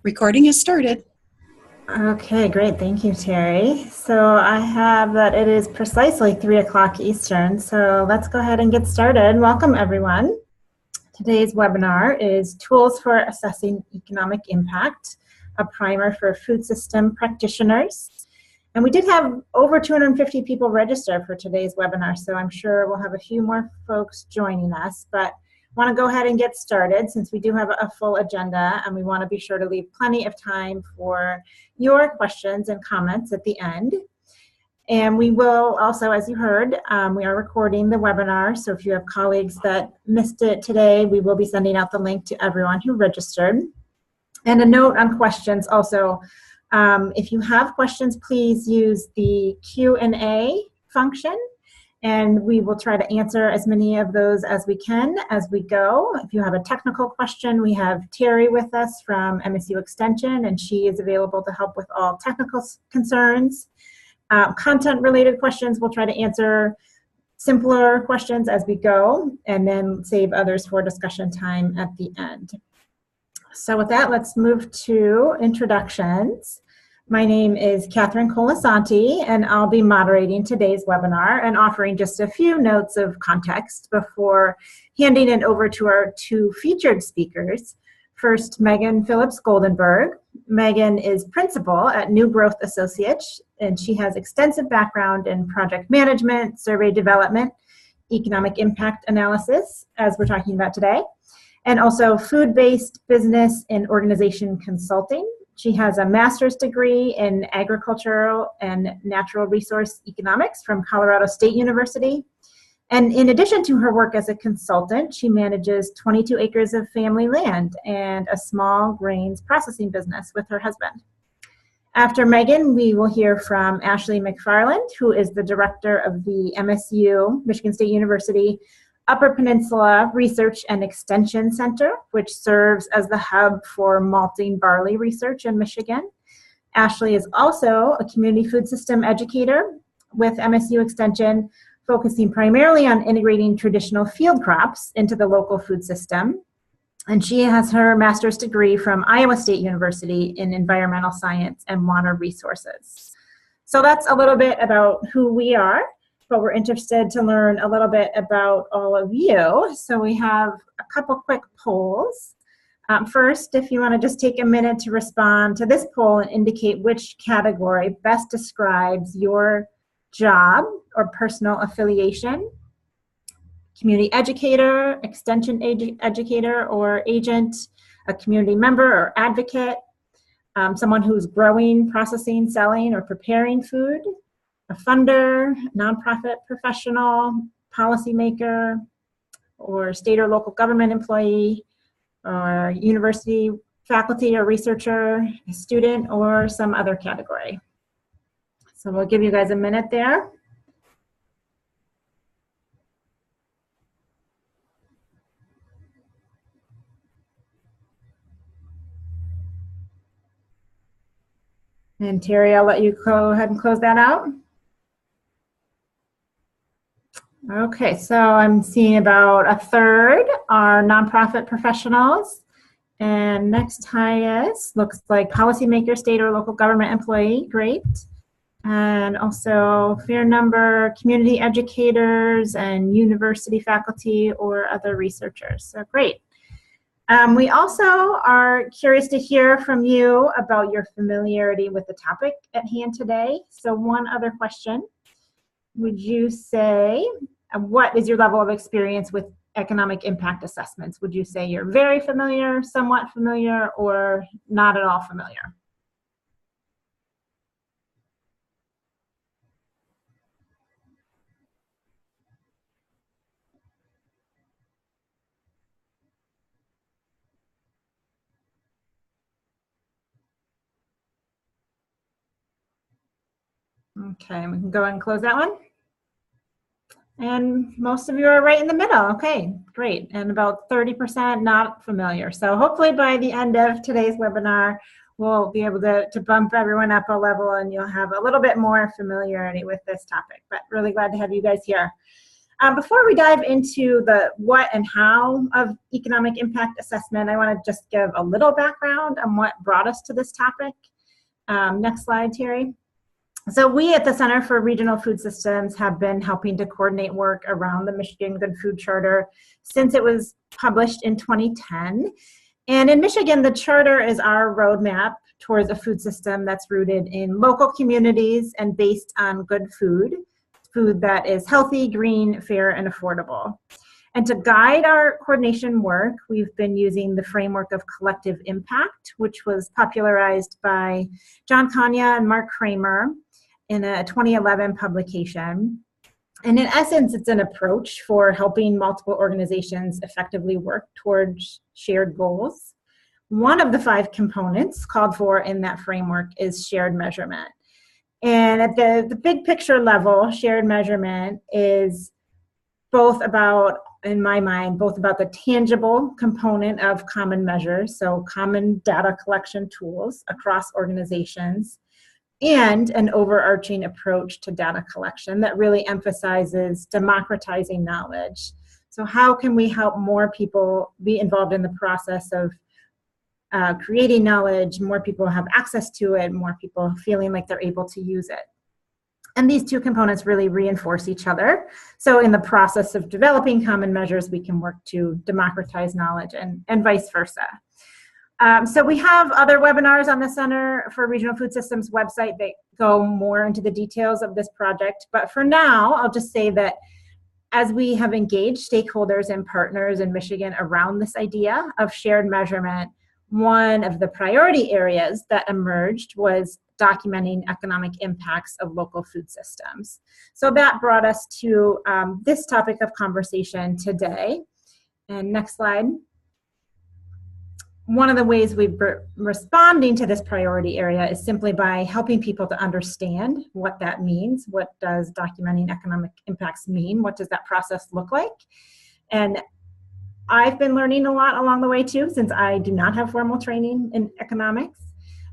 Recording is started. Okay, great. Thank you, Terry. So I have that it is precisely 3 o'clock Eastern. So let's go ahead and get started. Welcome, everyone. Today's webinar is Tools for Assessing Economic Impact, a primer for food system practitioners. And we did have over 250 people register for today's webinar, so I'm sure we'll have a few more folks joining us. But I want to go ahead and get started since we do have a full agenda, and we want to be sure to leave plenty of time for your questions and comments at the end. And we will also, as you heard, we are recording the webinar, so if you have colleagues that missed it today, we will be sending out the link to everyone who registered. And a note on questions also, if you have questions, please use the Q&A function, and we will try to answer as many of those as we can as we go. If you have a technical question, we have Terry with us from MSU Extension, and she is available to help with all technical concerns. Content-related questions, we'll try to answer simpler questions as we go, and then save others for discussion time at the end. So with that, let's move to introductions. My name is Kathryn Colasanti, and I'll be moderating today's webinar and offering just a few notes of context before handing it over to our two featured speakers. First, Phillips Goldenberg. Megan is principal at New Growth Associates, and she has extensive background in project management, survey development, economic impact analysis, as we're talking about today, and also food-based business and organization consulting. She has a master's degree in agricultural and natural resource economics from Colorado State University. And in addition to her work as a consultant, she manages 22 acres of family land and a small grains processing business with her husband. After Megan, we will hear from Ashley McFarland, who is the director of the MSU, Michigan State University, Upper Peninsula Research and Extension Center, which serves as the hub for malting barley research in Michigan. Ashley is also a community food system educator with MSU Extension, focusing primarily on integrating traditional field crops into the local food system. And she has her master's degree from Iowa State University in environmental science and water resources. So that's a little bit about who we are, but we're interested to learn a little bit about all of you. So we have a couple quick polls. First, if you want to just take a minute to respond to this poll and indicate which category best describes your job or personal affiliation: community educator, extension educator or agent, a community member or advocate, someone who's growing, processing, selling, or preparing food, a funder, nonprofit professional, policymaker, or state or local government employee, or university faculty or researcher, a student, or some other category. So we'll give you guys a minute there. And Terry, I'll let you go ahead and close that out. Okay, so I'm seeing about a third are nonprofit professionals. And next highest looks like policymaker, state or local government employee, great. And also fair number community educators and university faculty or other researchers, so great. We also are curious to hear from you about your familiarity with the topic at hand today. So one other question, would you say, what is your level of experience with economic impact assessments? Would you say you're very familiar, somewhat familiar, or not at all familiar? Okay, we can go ahead and close that one. And most of you are right in the middle. Okay, great. And about 30% not familiar. So hopefully by the end of today's webinar, we'll be able to bump everyone up a level and you'll have a little bit more familiarity with this topic. But really glad to have you guys here. Before we dive into the what and how of economic impact assessment, I want to just give a little background on what brought us to this topic. Next slide, Terry. So we at the Center for Regional Food Systems have been helping to coordinate work around the Michigan Good Food Charter since it was published in 2010. And in Michigan, the charter is our roadmap towards a food system that's rooted in local communities and based on good food that is healthy, green, fair, and affordable. And to guide our coordination work, we've been using the framework of collective impact, which was popularized by John Kanya and Mark Kramer in a 2011 publication. And in essence, it's an approach for helping multiple organizations effectively work towards shared goals. One of the 5 components called for in that framework is shared measurement. And at the big picture level, shared measurement is both about, in my mind, both about the tangible component of common measures, so common data collection tools across organizations, and an overarching approach to data collection that really emphasizes democratizing knowledge. So how can we help more people be involved in the process of creating knowledge, more people have access to it, more people feeling like they're able to use it. And these 2 components really reinforce each other. So in the process of developing common measures, we can work to democratize knowledge and vice versa. So we have other webinars on the Center for Regional Food Systems website that go more into the details of this project. But for now, I'll just say that as we have engaged stakeholders and partners in Michigan around this idea of shared measurement, one of the priority areas that emerged was documenting economic impacts of local food systems. So that brought us to this topic of conversation today. And next slide. One of the ways we've been responding to this priority area is simply by helping people to understand what that means. What does documenting economic impacts mean? What does that process look like? And I've been learning a lot along the way too, since I do not have formal training in economics.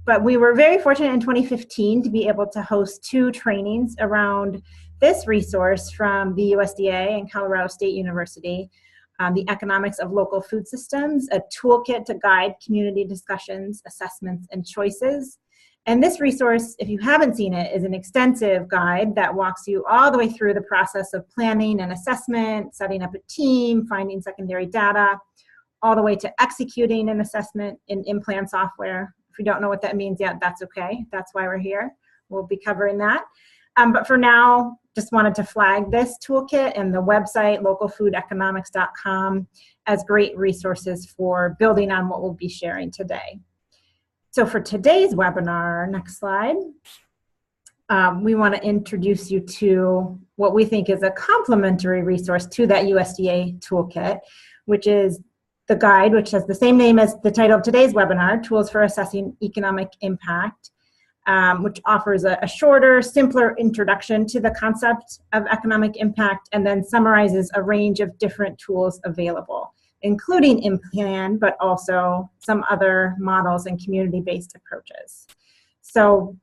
But we were very fortunate in 2015 to be able to host 2 trainings around this resource from the USDA and Colorado State University, the Economics of Local Food Systems, a toolkit to guide community discussions, assessments, and choices. And this resource, if you haven't seen it, is an extensive guide that walks you all the way through the process of planning and assessment, setting up a team, finding secondary data, all the way to executing an assessment in in-plan software. If you don't know what that means yet, that's okay. That's why we're here. We'll be covering that. But for now, just wanted to flag this toolkit and the website, localfoodeconomics.com, as great resources for building on what we'll be sharing today. So for today's webinar, next slide, we want to introduce you to what we think is a complementary resource to that USDA toolkit, which is the guide, which has the same name as the title of today's webinar, Tools for Assessing Economic Impact, which offers a shorter, simpler introduction to the concept of economic impact and then summarizes a range of different tools available, including in-plan, but also some other models and community-based approaches. So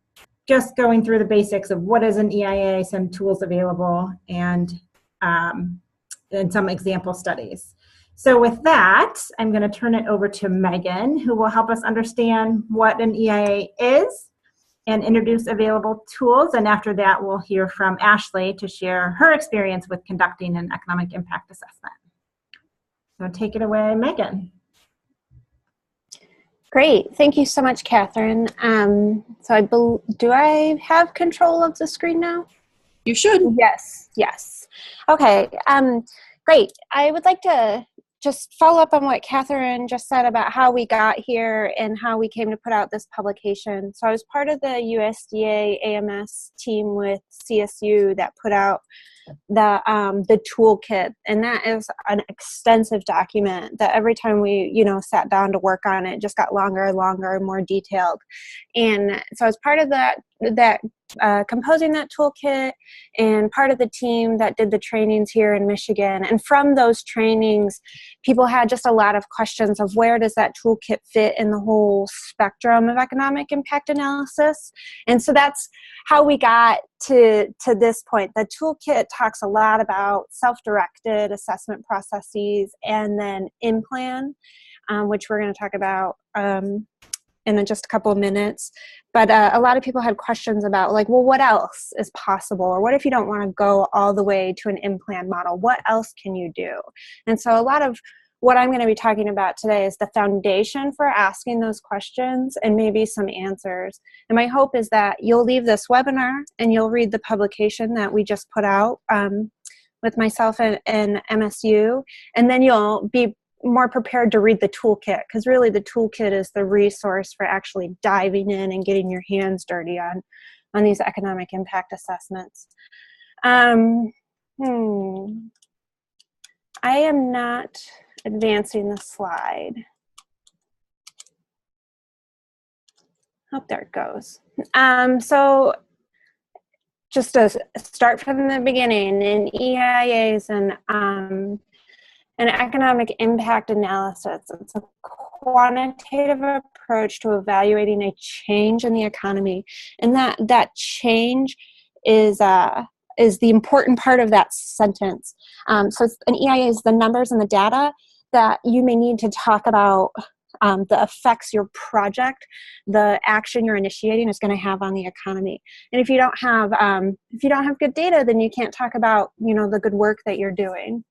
just going through the basics of what is an EIA, some tools available, and some example studies. So with that, I'm going to turn it over to Megan, who will help us understand what an EIA is and introduce available tools. And after that, we'll hear from Ashley to share her experience with conducting an economic impact assessment. So take it away, Megan. Great. Thank you so much, Kathryn. Do I have control of the screen now? You should. Yes. Okay. Great. I would like to just follow up on what Kathryn just said about how we got here and how we came to put out this publication. So I was part of the USDA AMS team with CSU that put out the toolkit, and that is an extensive document that every time we sat down to work on it just got longer and longer and more detailed. And so as part of that composing that toolkit and part of the team that did the trainings here in Michigan. And from those trainings, people had just a lot of questions of where does that toolkit fit in the whole spectrum of economic impact analysis. And so that's how we got to this point. The toolkit talks a lot about self-directed assessment processes and then in-plan, which we're going to talk about in just a couple of minutes. But a lot of people had questions about, like, well, what else is possible? Or what if you don't want to go all the way to an in-plan model? What else can you do? And so a lot of what I'm going to be talking about today is the foundation for asking those questions and maybe some answers. And my hope is that you'll leave this webinar and you'll read the publication that we just put out with myself and MSU, and then you'll be more prepared to read the toolkit, because really the toolkit is the resource for actually diving in and getting your hands dirty on these economic impact assessments. I am not advancing the slide. Oh, there it goes. So just to start from the beginning, in EIAs and an economic impact analysis, it's a quantitative approach to evaluating a change in the economy. And that change is the important part of that sentence. So an EIA is the numbers and the data that you may need to talk about the effects your project, the action you're initiating is going to have on the economy. And if you don't have good data, then you can't talk about, the good work that you're doing.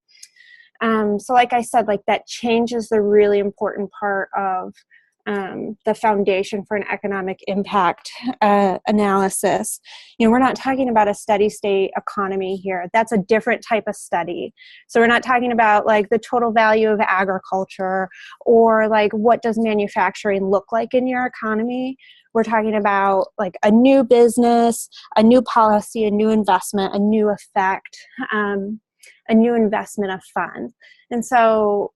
So like I said, like that change is the really important part of the foundation for an economic impact analysis. We're not talking about a steady state economy here. That's a different type of study. So we're not talking about like the total value of agriculture or like what does manufacturing look like in your economy. We're talking about like a new business, a new policy, a new investment, a new effect, a new investment of funds. And so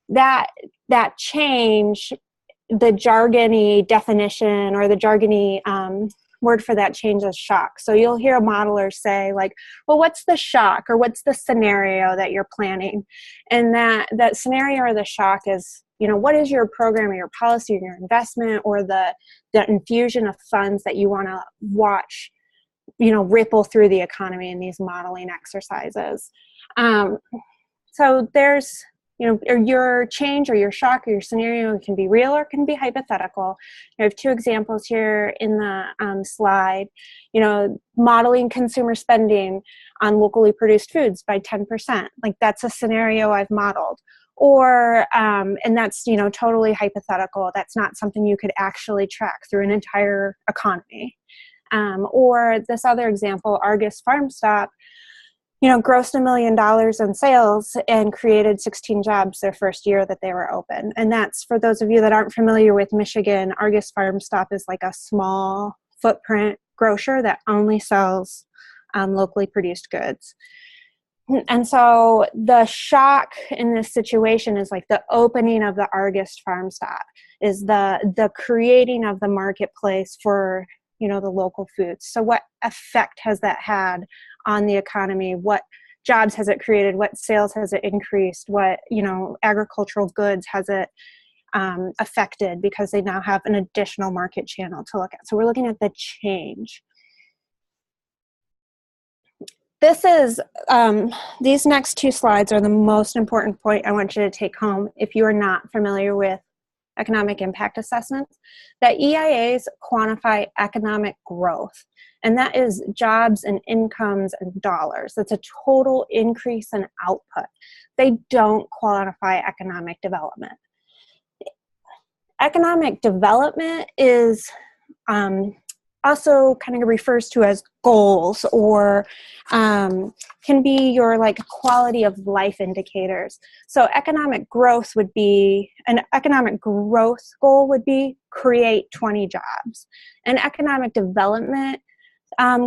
that change, the jargony definition or the jargony word for that change is shock. So you'll hear a modeler say like, well, what's the shock or what's the scenario that you're planning? And that scenario or the shock is, what is your program or your policy or your investment or the infusion of funds that you want to watch, ripple through the economy in these modeling exercises. So there's, your change or your shock or your scenario can be real or can be hypothetical. I have two examples here in the slide. Modeling consumer spending on locally produced foods by 10%. Like that's a scenario I've modeled. Or, and that's, totally hypothetical. That's not something you could actually track through an entire economy. Or this other example, Argus Farm Stop, grossed $1 million in sales and created 16 jobs their first year that they were open. And that's, for those of you that aren't familiar with Michigan, Argus Farm Stop is like a small footprint grocer that only sells locally produced goods. And so the shock in this situation is like the opening of the Argus Farm Stop, is the creating of the marketplace for the local foods. So what effect has that had on the economy? What jobs has it created? What sales has it increased? What agricultural goods has it affected, because they now have an additional market channel to look at. So we're looking at the change. This is, these next two slides are the most important point I want you to take home if you are not familiar with economic impact assessments, that EIAs quantify economic growth, and that is jobs and incomes and dollars. That's a total increase in output. They don't quantify economic development. Economic development is also kind of refers to as goals, or can be your like quality of life indicators. So economic growth would be, an economic growth goal would be create 20 jobs. An economic development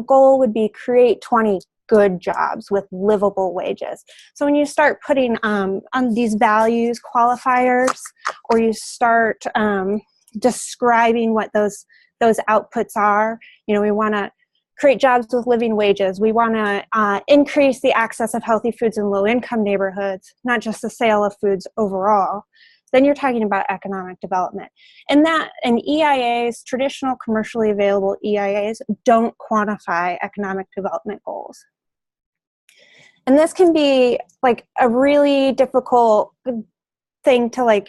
goal would be create 20 good jobs with livable wages. So when you start putting on these values qualifiers, or you start describing what those outputs are, we want to create jobs with living wages. We want to increase the access of healthy foods in low-income neighborhoods, not just the sale of foods overall. Then you're talking about economic development. And EIAs, traditional commercially available EIAs, don't quantify economic development goals. And this can be like a really difficult thing to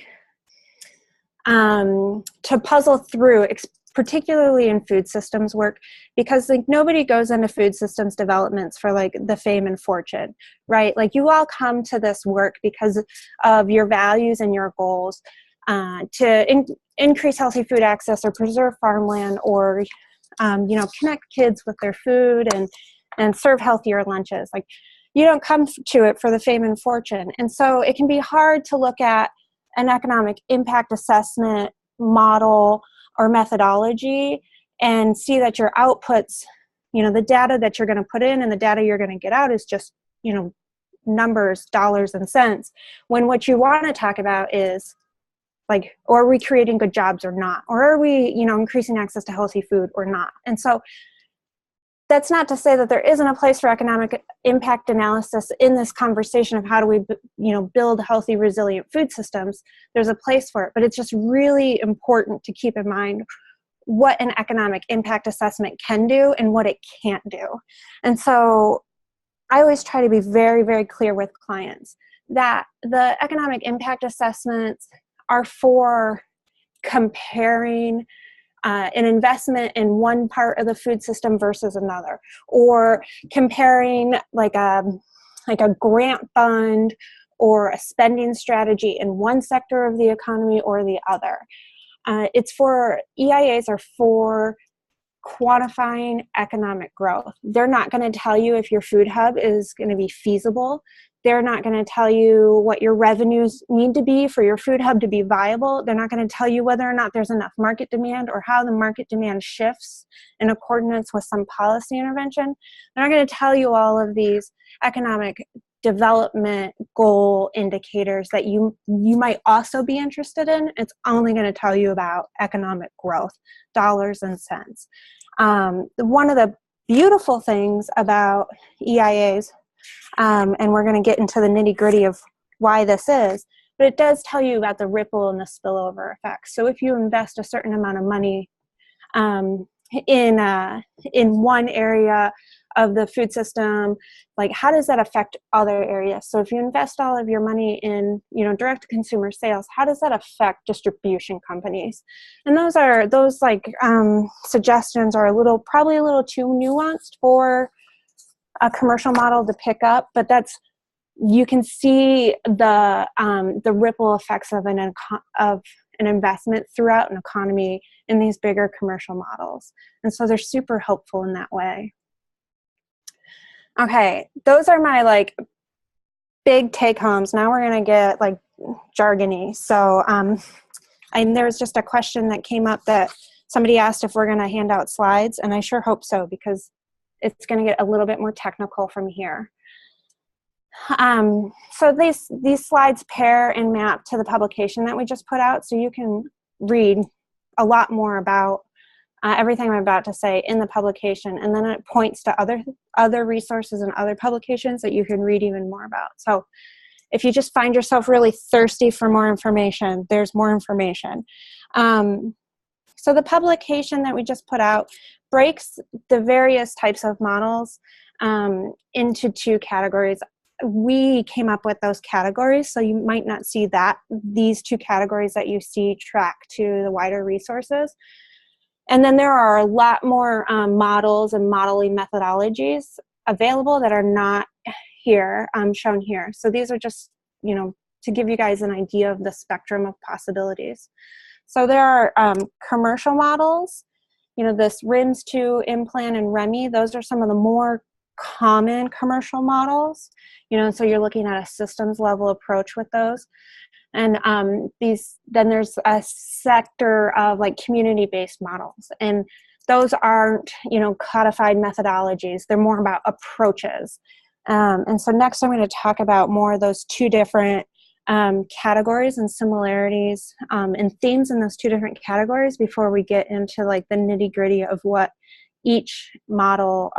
to puzzle through, particularly in food systems work, because like nobody goes into food systems developments for like the fame and fortune, right? Like you all come to this work because of your values and your goals to increase healthy food access or preserve farmland, or connect kids with their food and serve healthier lunches. Like you don't come to it for the fame and fortune. And so it can be hard to look at an economic impact assessment model or methodology and see that your outputs, the data that you're going to put in and the data you're going to get out is just, numbers, dollars and cents, when what you want to talk about is like, are we creating good jobs or not? Or are we, increasing access to healthy food or not? And so that's not to say that there isn't a place for economic impact analysis in this conversation of how do we, build healthy, resilient food systems. There's a place for it, but it's just really important to keep in mind what an economic impact assessment can do and what it can't do. And so I always try to be very, very clear with clients that the economic impact assessments are for comparing an investment in one part of the food system versus another, or comparing like a grant fund or a spending strategy in one sector of the economy or the other. EIAs are for quantifying economic growth. They're not going to tell you if your food hub is going to be feasible. They're not going to tell you what your revenues need to be for your food hub to be viable. They're not going to tell you whether or not there's enough market demand or how the market demand shifts in accordance with some policy intervention. They're not going to tell you all of these economic development goal indicators that you might also be interested in. It's only going to tell you about economic growth, dollars and cents. One of the beautiful things about EIAs, and we're going to get into the nitty-gritty of why this is, but it does tell you about the ripple and the spillover effects. So if you invest a certain amount of money in one area of the food system, like how does that affect other areas? So if you invest all of your money in, direct-to-consumer sales, how does that affect distribution companies? And those suggestions are probably a little too nuanced for a commercial model to pick up, but you can see the ripple effects of an investment throughout an economy in these bigger commercial models. And so they're super helpful in that way. Okay, those are my big take homes. Now we're going to get jargony. So and there's just a question that came up that somebody asked if we're going to hand out slides, and I sure hope so, because it's going to get a little bit more technical from here. So these slides pair and map to the publication that we just put out, so you can read a lot more about everything I'm about to say in the publication, and then it points to other resources and other publications that you can read even more about. So if you just find yourself really thirsty for more information, there's more information. So the publication that we just put out breaks the various types of models into two categories. We came up with those categories, so you might not see these two categories that you see track to the wider resources. And then there are a lot more models and modeling methodologies available that are not here, shown here. So these are just, to give you guys an idea of the spectrum of possibilities. So there are commercial models, this RIMS2, IMPLAN, and REMI. Those are some of the more common commercial models, so you're looking at a systems level approach with those. And then there's a sector of community-based models, and those aren't, codified methodologies. They're more about approaches. And so next I'm going to talk about more of those two different categories and similarities and themes in those two different categories before we get into the nitty-gritty of what each model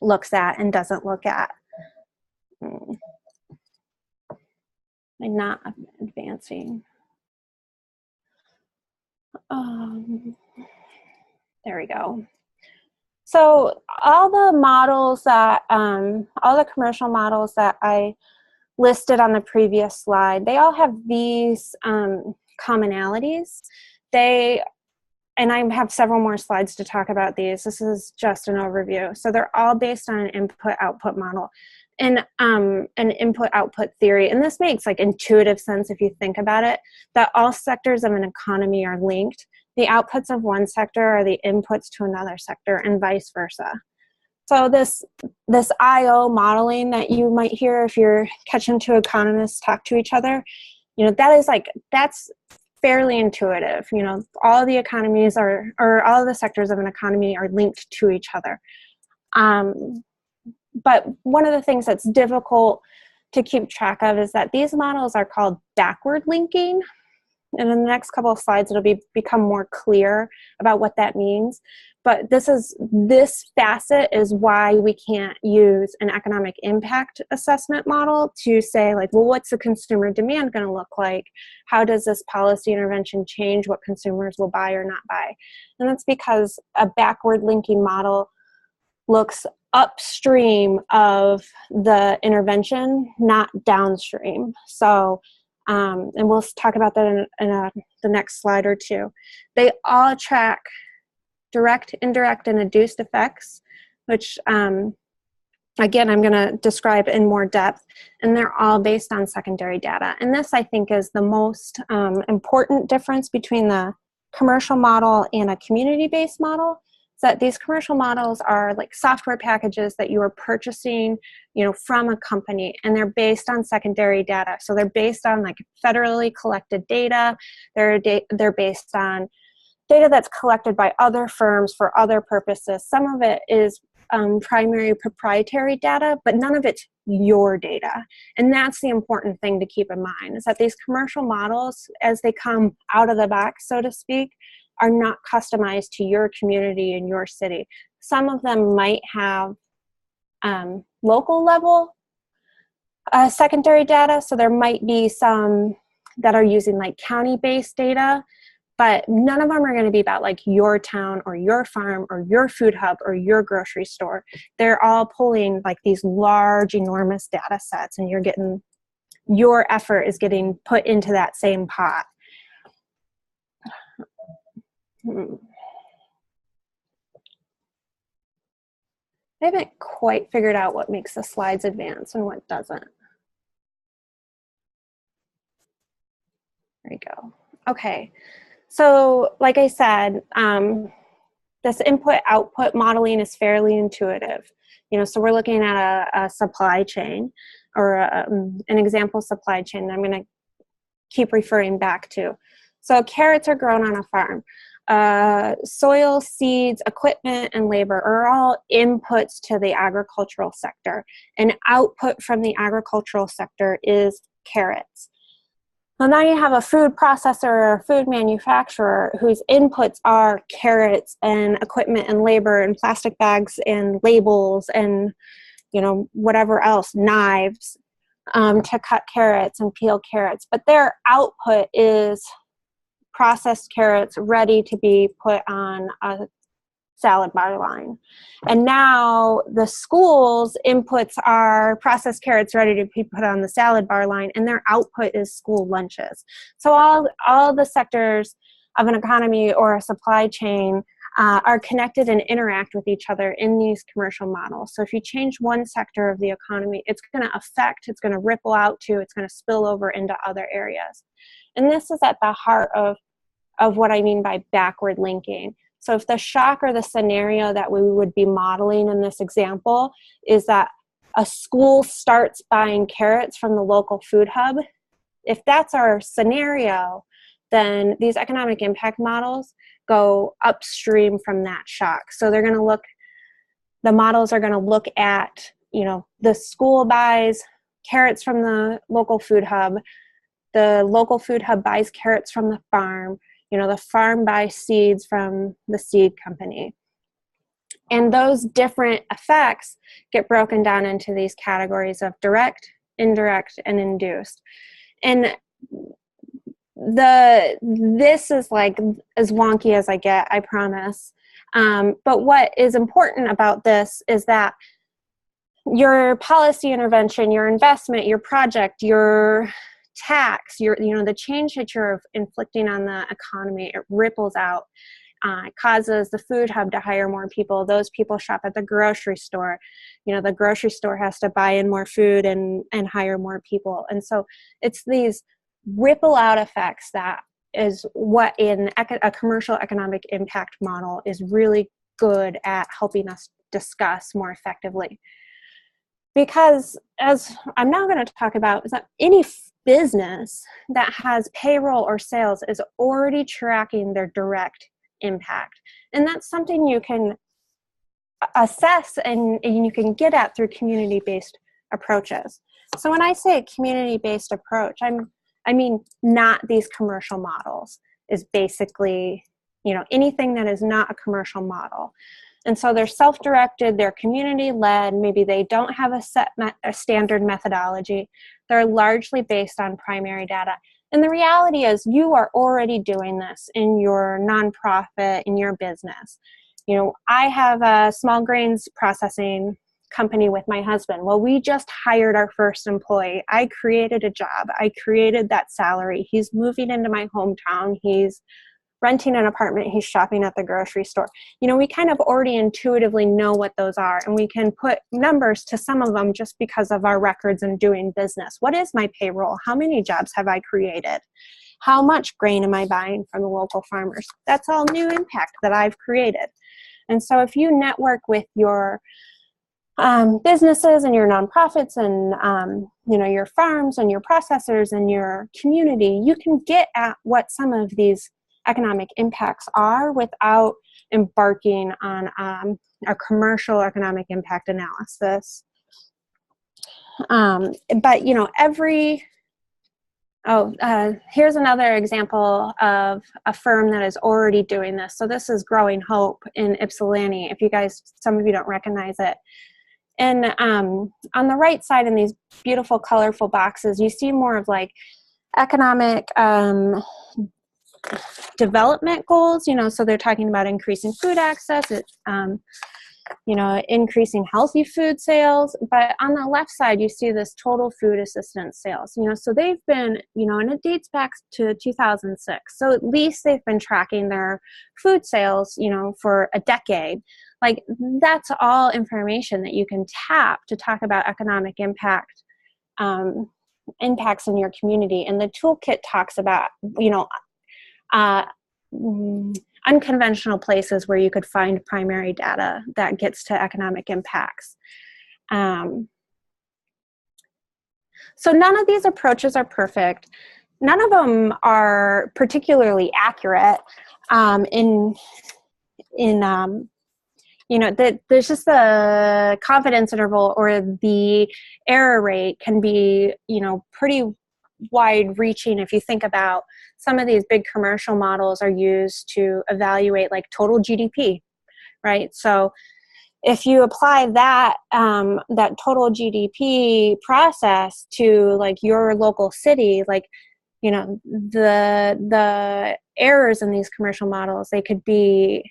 looks at and doesn't look at. I'm not advancing. There we go. So all the models that, all the commercial models that I listed on the previous slide, they all have these commonalities. And I have several more slides to talk about these. This is just an overview. So they're all based on an input-output model and an input-output theory. And this makes like intuitive sense if you think about it, that all sectors of an economy are linked. The outputs of one sector are the inputs to another sector and vice versa. So this IO modeling that you might hear if you're catching two economists talk to each other, you know, that's fairly intuitive. You know, all the economies or all the sectors of an economy are linked to each other. But one of the things that's difficult to keep track of is that these models are called backward linking. And in the next couple of slides, it'll become more clear about what that means. But this facet is why we can't use an economic impact assessment model to say, like, well, what's the consumer demand going to look like? How does this policy intervention change what consumers will buy or not buy? And that's because a backward linking model looks upstream of the intervention, not downstream. So, and we'll talk about that in the next slide or two. They all track direct, indirect, and induced effects, which, again, I'm going to describe in more depth, and they're all based on secondary data. And this, I think, is the most important difference between the commercial model and a community-based model, is that these commercial models are like software packages that you are purchasing, you know, from a company, and they're based on secondary data. So they're based on like federally collected data. They're based on data that's collected by other firms for other purposes. Some of it is primary proprietary data, but none of it's your data. And that's the important thing to keep in mind, is that these commercial models, as they come out of the box, so to speak, are not customized to your community and your city. Some of them might have local level secondary data. So there might be some that are using like county-based data, but none of them are going to be about like your town or your farm or your food hub or your grocery store. They're all pulling like these large, enormous data sets, and your effort is getting put into that same pot. I haven't quite figured out what makes the slides advance and what doesn't. There you go. Okay. So like I said, this input-output modeling is fairly intuitive. You know, so we're looking at a supply chain or an example supply chain that I'm going to keep referring back to. So carrots are grown on a farm. Soil, seeds, equipment, and labor are all inputs to the agricultural sector. And output from the agricultural sector is carrots. Well, now you have a food processor or a food manufacturer whose inputs are carrots and equipment and labor and plastic bags and labels and, you know, whatever else, knives to cut carrots and peel carrots. But their output is processed carrots ready to be put on a salad bar line. And now the school's inputs are processed carrots ready to be put on the salad bar line, and their output is school lunches. So all the sectors of an economy or a supply chain are connected and interact with each other in these commercial models. So if you change one sector of the economy, it's going to ripple out to, it's going to spill over into other areas. And this is at the heart of what I mean by backward linking. So if the shock or the scenario that we would be modeling in this example is that a school starts buying carrots from the local food hub, if that's our scenario, then these economic impact models go upstream from that shock. So the models are going to look at, you know, the school buys carrots from the local food hub, the local food hub buys carrots from the farm, you know, the farm buys seeds from the seed company. And those different effects get broken down into these categories of direct, indirect, and induced. And this is like as wonky as I get, I promise. But what is important about this is that your policy intervention, your investment, your project, your tax, the change that you're inflicting on the economy, it ripples out. It causes the food hub to hire more people. Those people shop at the grocery store. The grocery store has to buy in more food and hire more people. And so it's these ripple out effects that is what in a commercial economic impact model is really good at helping us discuss more effectively. Because as I'm now going to talk about, is that any business that has payroll or sales is already tracking their direct impact. And that's something you can assess and you can get at through community-based approaches. So when I say community-based approach, I mean not these commercial models, is basically, anything that is not a commercial model. And so they're self-directed, they're community-led, maybe they don't have a standard methodology. They're largely based on primary data. And the reality is you are already doing this in your nonprofit, in your business. I have a small grains processing company with my husband. Well, we just hired our first employee. I created a job. I created that salary. He's moving into my hometown. He's renting an apartment. He's shopping at the grocery store. We kind of already intuitively know what those are, and we can put numbers to some of them just because of our records and doing business. What is my payroll? How many jobs have I created? How much grain am I buying from the local farmers? That's all new impact that I've created. And so if you network with your businesses and your nonprofits and your farms and your processors and your community, you can get at what some of these economic impacts are without embarking on a commercial economic impact analysis. But here's another example of a firm that is already doing this. So this is Growing Hope in Ypsilanti, some of you don't recognize it. And on the right side in these beautiful colorful boxes, you see more of like economic development goals, so they're talking about increasing food access, increasing healthy food sales. But on the left side, you see this total food assistance sales, so they've been, and it dates back to 2006. So at least they've been tracking their food sales, for a decade. Like that's all information that you can tap to talk about economic impact, impacts in your community. And the toolkit talks about, unconventional places where you could find primary data that gets to economic impacts. So none of these approaches are perfect. None of them are particularly accurate there's just the confidence interval or the error rate can be, pretty wide reaching. If you think about some of these big commercial models are used to evaluate like total GDP, right? So if you apply that that total GDP process to like your local city, like the errors in these commercial models, they could be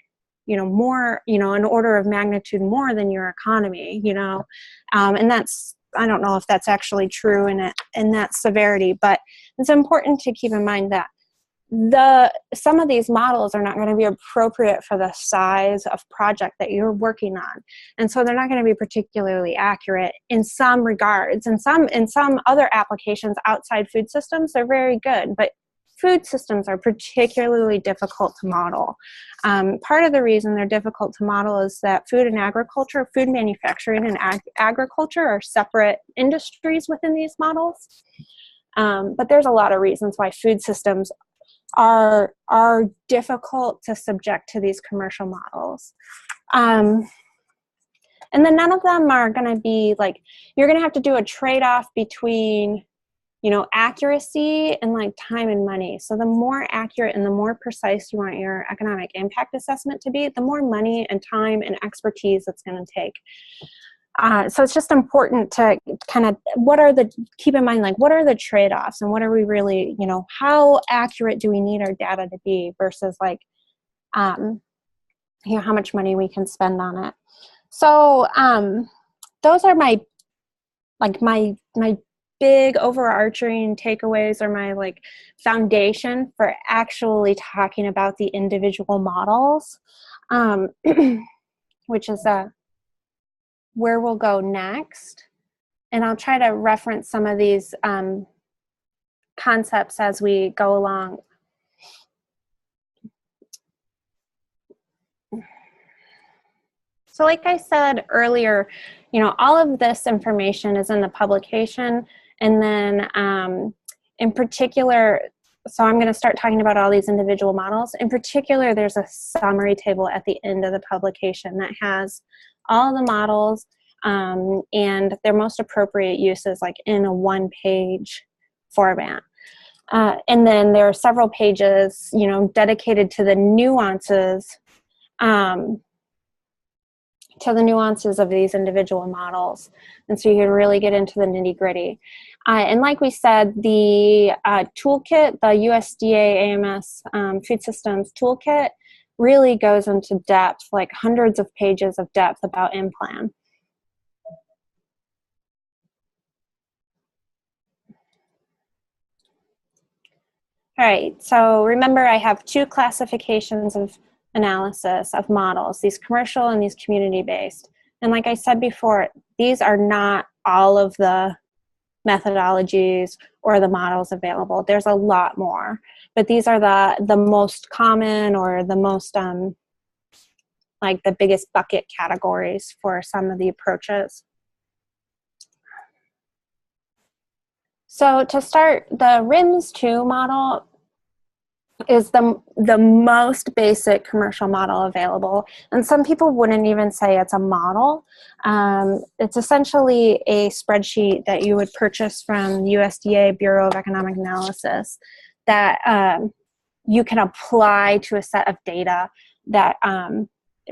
more an order of magnitude more than your economy, and that's, I don't know if that's actually true in that severity, but it's important to keep in mind that some of these models are not going to be appropriate for the size of project that you're working on. And so they're not going to be particularly accurate in some regards. In some other applications outside food systems, they're very good, but food systems are particularly difficult to model. Part of the reason they're difficult to model is that food manufacturing and agriculture are separate industries within these models. But there's a lot of reasons why food systems are difficult to subject to these commercial models. And then none of them are going to be like, you're going to have to do a trade-off between accuracy and like time and money. So the more accurate and the more precise you want your economic impact assessment to be, the more money and time and expertise it's going to take. So it's just important to kind of, keep in mind, like, what are the trade-offs and what are we really, how accurate do we need our data to be versus like, how much money we can spend on it. So those are my big overarching takeaways, or my like foundation for actually talking about the individual models, which is where we'll go next. And I'll try to reference some of these concepts as we go along. So like I said earlier, all of this information is in the publication. And then in particular, so I'm going to start talking about all these individual models. In particular, there's a summary table at the end of the publication that has all the models and their most appropriate uses, like in a one-page format. And then there are several pages, dedicated to the nuances of these individual models. And so you can really get into the nitty-gritty. And like we said, the toolkit, the USDA AMS Food Systems Toolkit, really goes into depth, like hundreds of pages of depth about in-plan. All right, so remember I have two classifications of analysis of models, these commercial and these community-based. And like I said before, these are not all of the methodologies or the models available. There's a lot more, but these are the most common, or the most like the biggest bucket categories for some of the approaches. So to start, the RIMS-2 model is the most basic commercial model available. And some people wouldn't even say it's a model. It's essentially a spreadsheet that you would purchase from the USDA Bureau of Economic Analysis that you can apply to a set of data that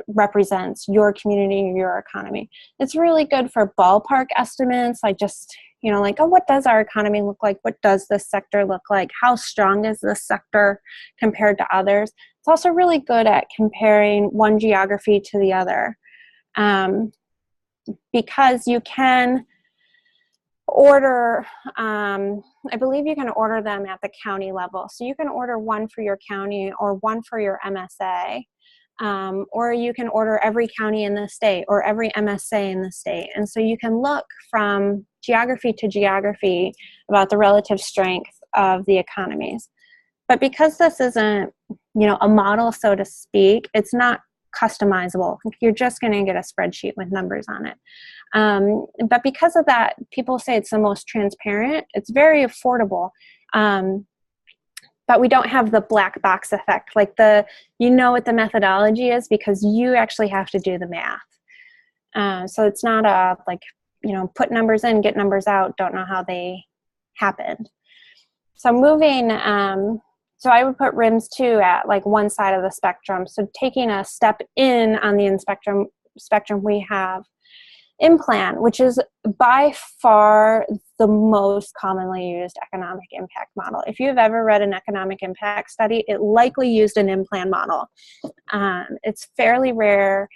represents your community or your economy. It's really good for ballpark estimates, like just, like, oh, what does our economy look like? What does this sector look like? How strong is this sector compared to others? It's also really good at comparing one geography to the other, because you can order, I believe you can order them at the county level. So you can order one for your county or one for your MSA. Or you can order every county in the state or every MSA in the state. And so you can look from geography to geography about the relative strength of the economies. But because this isn't, a model, so to speak, it's not customizable. You're just going to get a spreadsheet with numbers on it. But because of that, people say it's the most transparent. It's very affordable. But we don't have the black box effect, like what the methodology is because you actually have to do the math. So it's not a put numbers in, get numbers out, don't know how they happened. So moving, so I would put RIMS-2 at like one side of the spectrum. So taking a step in on the spectrum, we have in-plan, which is by far the most commonly used economic impact model. If you've ever read an economic impact study, it likely used an in-plan model. It's fairly rare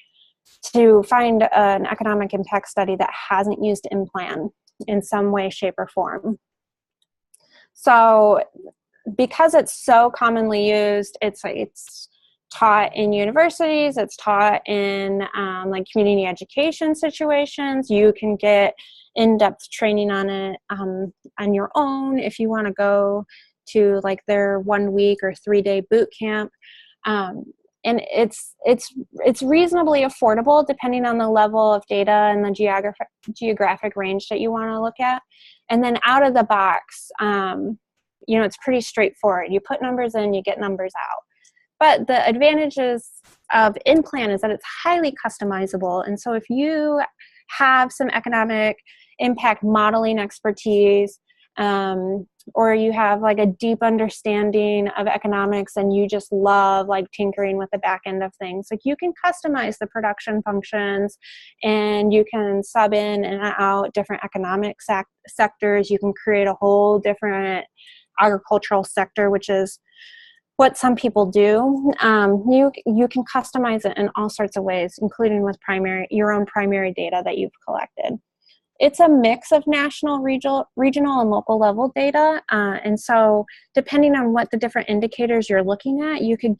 to find an economic impact study that hasn't used in-plan in some way, shape, or form. So because it's so commonly used, it's taught in universities, it's taught in like community education situations. You can get in-depth training on it on your own if you want to go to like their 1 week or 3-day boot camp. And it's reasonably affordable depending on the level of data and the geographic range that you want to look at. And then out of the box, it's pretty straightforward. You put numbers in, you get numbers out. But the advantages of in-plan is that it's highly customizable. And so if you have some economic impact modeling expertise, or you have like a deep understanding of economics and you just love like tinkering with the back end of things. Like you can customize the production functions and you can sub in and out different economic sectors. You can create a whole different agricultural sector, which is what some people do. You can customize it in all sorts of ways, including with your own primary data that you've collected. It's a mix of national, regional, and local level data. And so depending on what the different indicators you're looking at, you could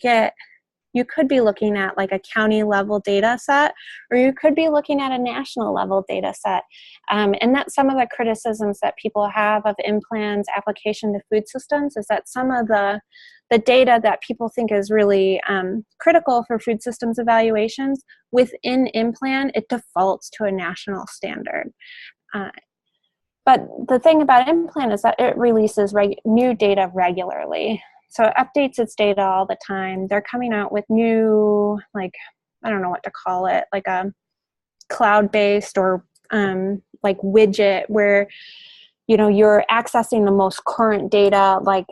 be looking at like a county level data set, or you could be looking at a national level data set. And that's some of the criticisms that people have of InPlan's application to food systems, is that some of the data that people think is really critical for food systems evaluations, within InPlan, it defaults to a national standard. But the thing about InPlan is that it releases new data regularly. So it updates its data all the time. They're coming out with new, like, I don't know what to call it, like a cloud-based or like widget where, you know, you're accessing the most current data, like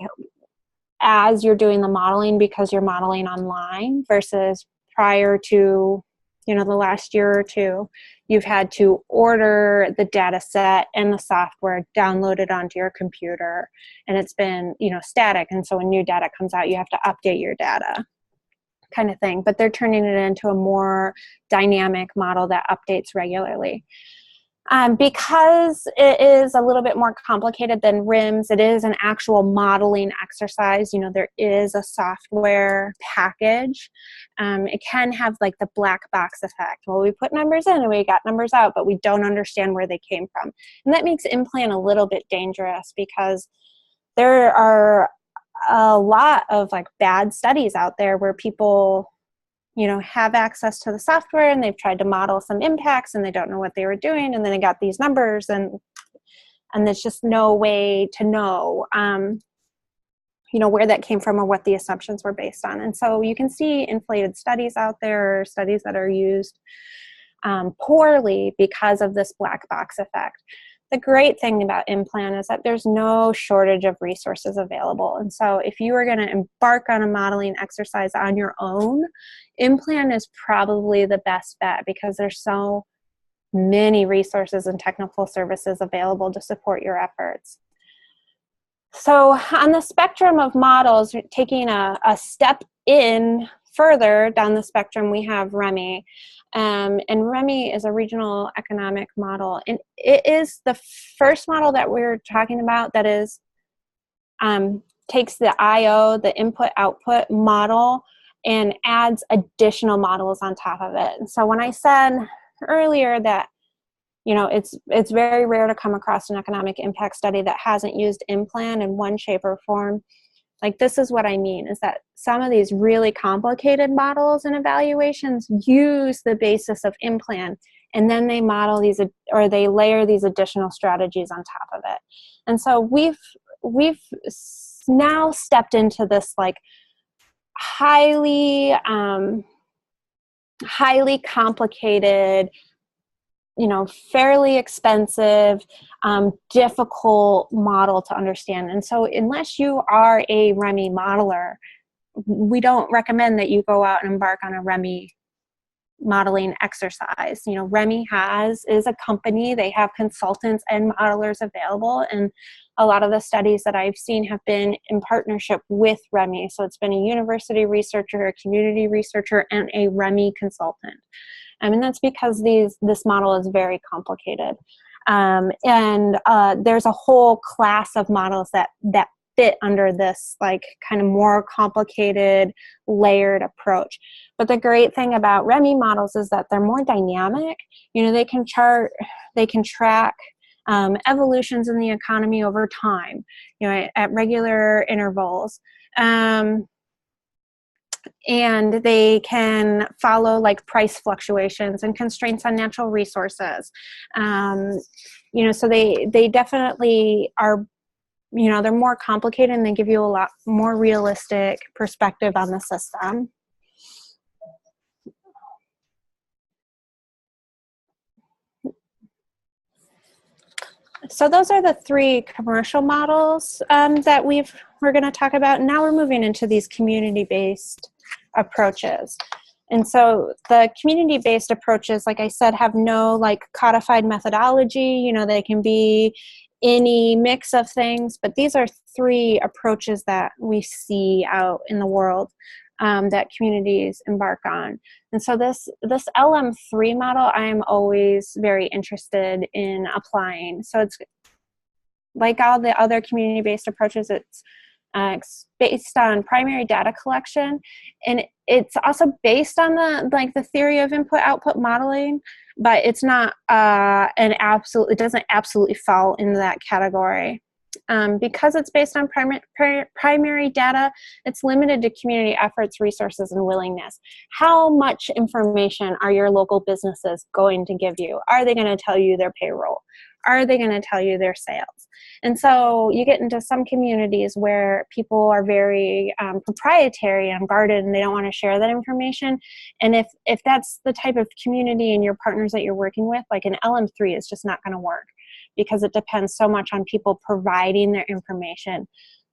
as you're doing the modeling, because you're modeling online, versus prior to, you know, the last year or two, you've had to order the data set and the software downloaded onto your computer, and it's been, you know, static. And so when new data comes out, you have to update your data, kind of thing. But they're turning it into a more dynamic model that updates regularly. Because it is a little bit more complicated than RIMS, it is an actual modeling exercise. You know, there is a software package. It can have like the black box effect. Well, we put numbers in and we got numbers out, but we don't understand where they came from. And that makes InPlan a little bit dangerous, because there are a lot of like bad studies out there where people, you know, have access to the software and they've tried to model some impacts and they don't know what they were doing, and then they got these numbers and there's just no way to know, you know, where that came from or what the assumptions were based on. And so you can see inflated studies out there, studies that are used poorly because of this black box effect. The great thing about InPlan is that there's no shortage of resources available. And so if you are going to embark on a modeling exercise on your own, InPlan is probably the best bet, because there's so many resources and technical services available to support your efforts. So on the spectrum of models, taking a step in further down the spectrum, we have REMI. And REMI is a regional economic model. And it is the first model that we're talking about that is takes the IO, the input-output model, and adds additional models on top of it. And so when I said earlier that, you know, it's very rare to come across an economic impact study that hasn't used InPlan in one shape or form, like, this is what I mean, is that some of these really complicated models and evaluations use the basis of InPlan, and then they model these, or they layer these additional strategies on top of it. And so we've now stepped into this like highly complicated, you know, fairly expensive, difficult model to understand. And so unless you are a REMI modeler, we don't recommend that you go out and embark on a REMI modeling exercise. You know, REMI is a company. They have consultants and modelers available, and a lot of the studies that I've seen have been in partnership with REMI. So it's been a university researcher, a community researcher, and a REMI consultant. And that's because this model is very complicated. And there's a whole class of models that fit under this like kind of more complicated, layered approach. But the great thing about REMI models is that they're more dynamic. You know, they can track evolutions in the economy over time, you know, at regular intervals. And they can follow like price fluctuations and constraints on natural resources. You know, so they definitely are, you know, they're more complicated, and they give you a lot more realistic perspective on the system. So those are the three commercial models that we're going to talk about. Now we're moving into these community-based approaches. And so the community-based approaches, like I said, have no like codified methodology. You know, they can be any mix of things, but these are three approaches that we see out in the world that communities embark on. And so this LM3 model, I'm always very interested in applying. So it's like all the other community-based approaches, it's based on primary data collection, and it's also based on the theory of input-output modeling, but it's not it doesn't absolutely fall into that category. Because it's based on primary data, it's limited to community efforts, resources, and willingness. How much information are your local businesses going to give you? Are they going to tell you their payroll? Are they going to tell you their sales? And so you get into some communities where people are very proprietary and guarded, and they don't want to share that information. And if that's the type of community and your partners that you're working with, like an LM3 is just not going to work, because it depends so much on people providing their information.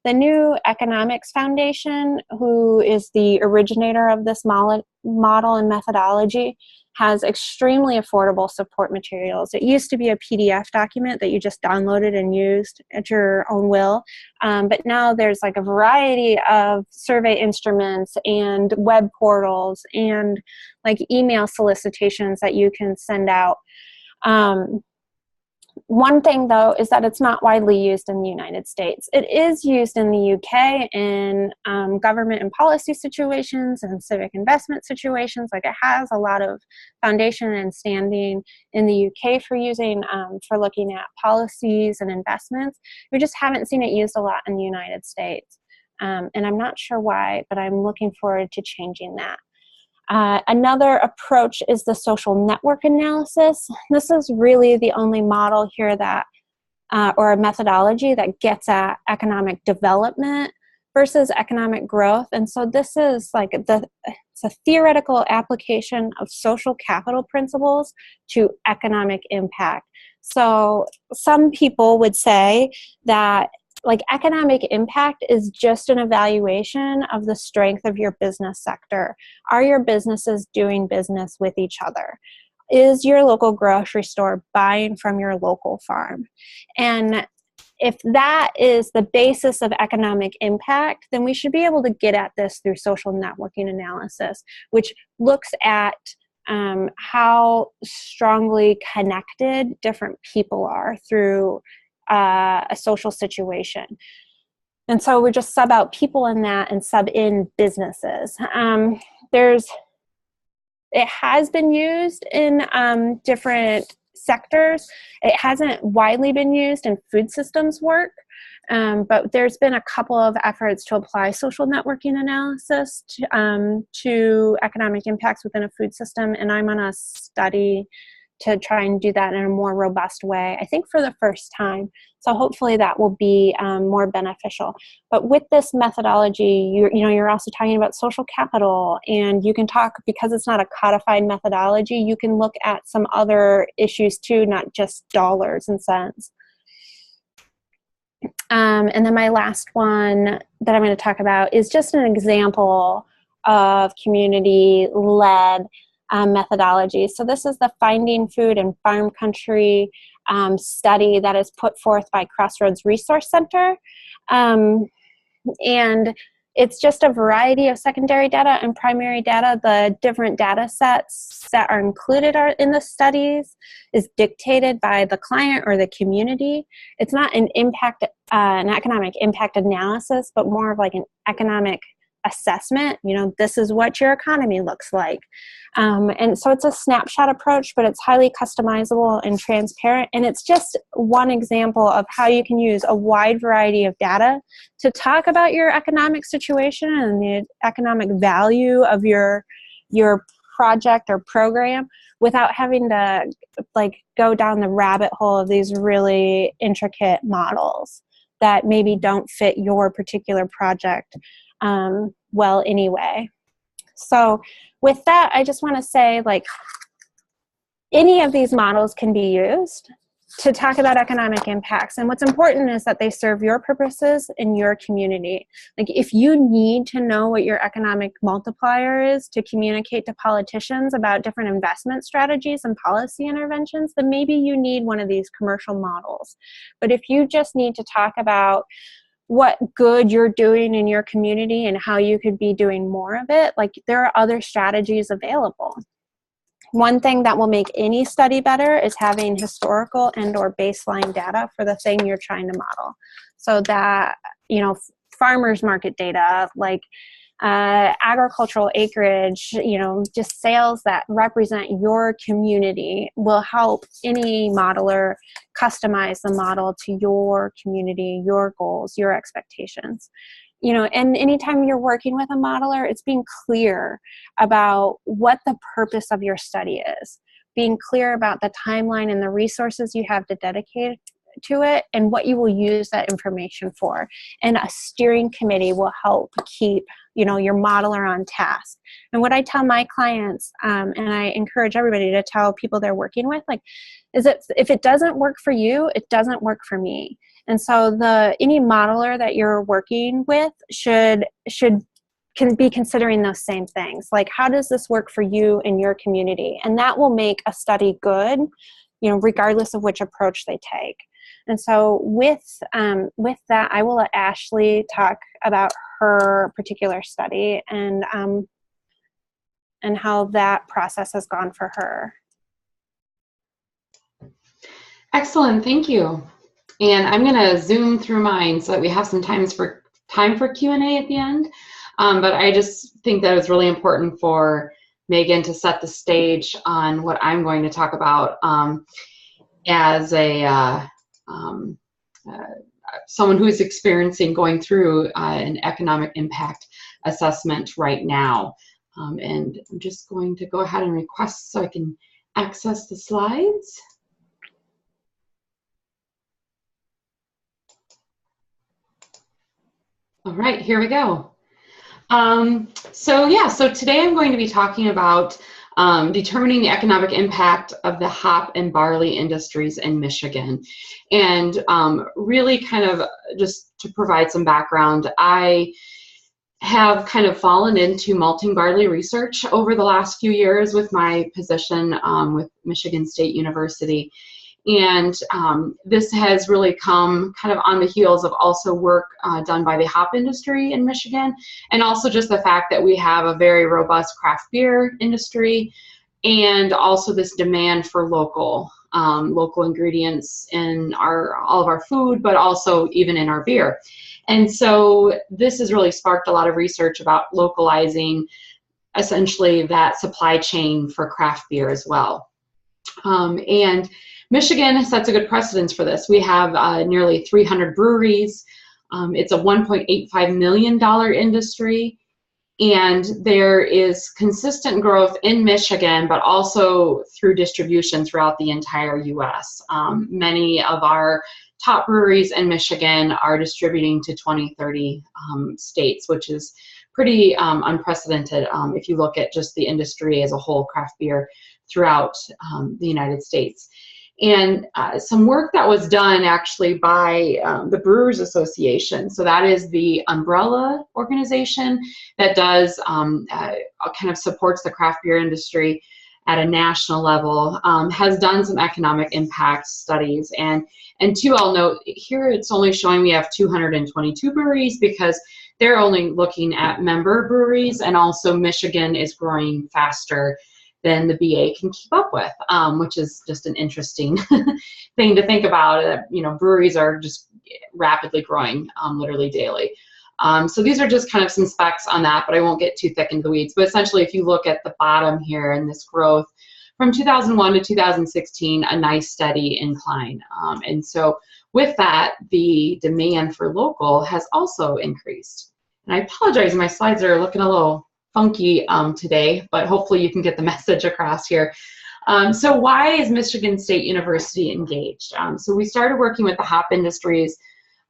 The New Economics Foundation, who is the originator of this model and methodology, has extremely affordable support materials. It used to be a PDF document that you just downloaded and used at your own will, but now there's like a variety of survey instruments and web portals and like email solicitations that you can send out. One thing, though, is that it's not widely used in the United States. It is used in the UK in government and policy situations and civic investment situations. Like, it has a lot of foundation and standing in the UK for using, for looking at policies and investments. We just haven't seen it used a lot in the United States. And I'm not sure why, but I'm looking forward to changing that. Another approach is the social network analysis. This is really the only model here that, or a methodology that gets at economic development versus economic growth. And so this is like it's a theoretical application of social capital principles to economic impact. So some people would say that like economic impact is just an evaluation of the strength of your business sector. Are your businesses doing business with each other? Is your local grocery store buying from your local farm? And if that is the basis of economic impact, then we should be able to get at this through social networking analysis, which looks at how strongly connected different people are through a social situation. And so we just sub out people in that and sub in businesses. It has been used in different sectors. It hasn't widely been used in food systems work, but there's been a couple of efforts to apply social networking analysis to economic impacts within a food system, and I'm on a study to try and do that in a more robust way, I think for the first time. So hopefully that will be more beneficial. But with this methodology, you're also talking about social capital, and you can talk, because it's not a codified methodology, you can look at some other issues too, not just dollars and cents. And then my last one that I'm going to talk about is just an example of community-led methodology. So this is the Finding Food in Farm Country study that is put forth by Crossroads Resource Center. And it's just a variety of secondary data and primary data. The different data sets that are included in the studies is dictated by the client or the community. It's not an economic impact analysis, but more of like an economic assessment. This is what your economy looks like. And so it's a snapshot approach, but it's highly customizable and transparent. And it's just one example of how you can use a wide variety of data to talk about your economic situation and the economic value of your project or program without having to go down the rabbit hole of these really intricate models that maybe don't fit your particular project well anyway. So with that, I just want to say, any of these models can be used. to talk about economic impacts. And what's important is that they serve your purposes in your community. Like if you need to know what your economic multiplier is to communicate to politicians about different investment strategies and policy interventions, then maybe you need one of these commercial models. But if you just need to talk about what good you're doing in your community and how you could be doing more of it, like there are other strategies available. One thing that will make any study better is having historical and/or baseline data for the thing you're trying to model. So that, you know, farmers market data, like agricultural acreage, you know, just sales that represent your community will help any modeler customize the model to your community, your goals, your expectations. You know, and anytime you're working with a modeler, it's being clear about what the purpose of your study is, being clear about the timeline and the resources you have to dedicate to it and what you will use that information for. And a steering committee will help keep, you know, your modeler on task. And what I tell my clients, and I encourage everybody to tell people they're working with, like, is that if it doesn't work for you, it doesn't work for me. And so any modeler that you're working with can be considering those same things. Like, how does this work for you in your community? And that will make a study good, you know, regardless of which approach they take. And so with that, I will let Ashley talk about her particular study and how that process has gone for her. Excellent, thank you. And I'm going to zoom through mine so that we have some time for Q&A at the end. But I just think that it's really important for Megan to set the stage on what I'm going to talk about as someone who is going through an economic impact assessment right now. And I'm just going to go ahead and request so I can access the slides. All right, here we go. So today I'm going to be talking about determining the economic impact of the hop and barley industries in Michigan. And really kind of just to provide some background, I have kind of fallen into malting barley research over the last few years with my position with Michigan State University. And this has really come kind of on the heels of also work done by the hop industry in Michigan, and also just the fact that we have a very robust craft beer industry, and also this demand for local ingredients in all of our food, but also even in our beer. And so this has really sparked a lot of research about localizing essentially that supply chain for craft beer as well. And Michigan sets a good precedence for this. We have nearly 300 breweries. It's a $1.85 million industry, and there is consistent growth in Michigan, but also through distribution throughout the entire U.S. Many of our top breweries in Michigan are distributing to 20, 30 states, which is pretty unprecedented if you look at just the industry as a whole, craft beer throughout the United States. And some work that was done actually by the Brewers Association. So that is the umbrella organization that does kind of supports the craft beer industry at a national level, has done some economic impact studies. And too, I'll note here it's only showing we have 222 breweries because they're only looking at member breweries, and also Michigan is growing faster than the BA can keep up with, which is just an interesting thing to think about. You know, breweries are just rapidly growing literally daily. So these are just kind of some specs on that, but I won't get too thick into the weeds. But essentially, if you look at the bottom here in this growth from 2001 to 2016, a nice steady incline. And so with that, the demand for local has also increased. And I apologize, my slides are looking a little funky today, but hopefully you can get the message across here. So why is Michigan State University engaged? So we started working with the hop industries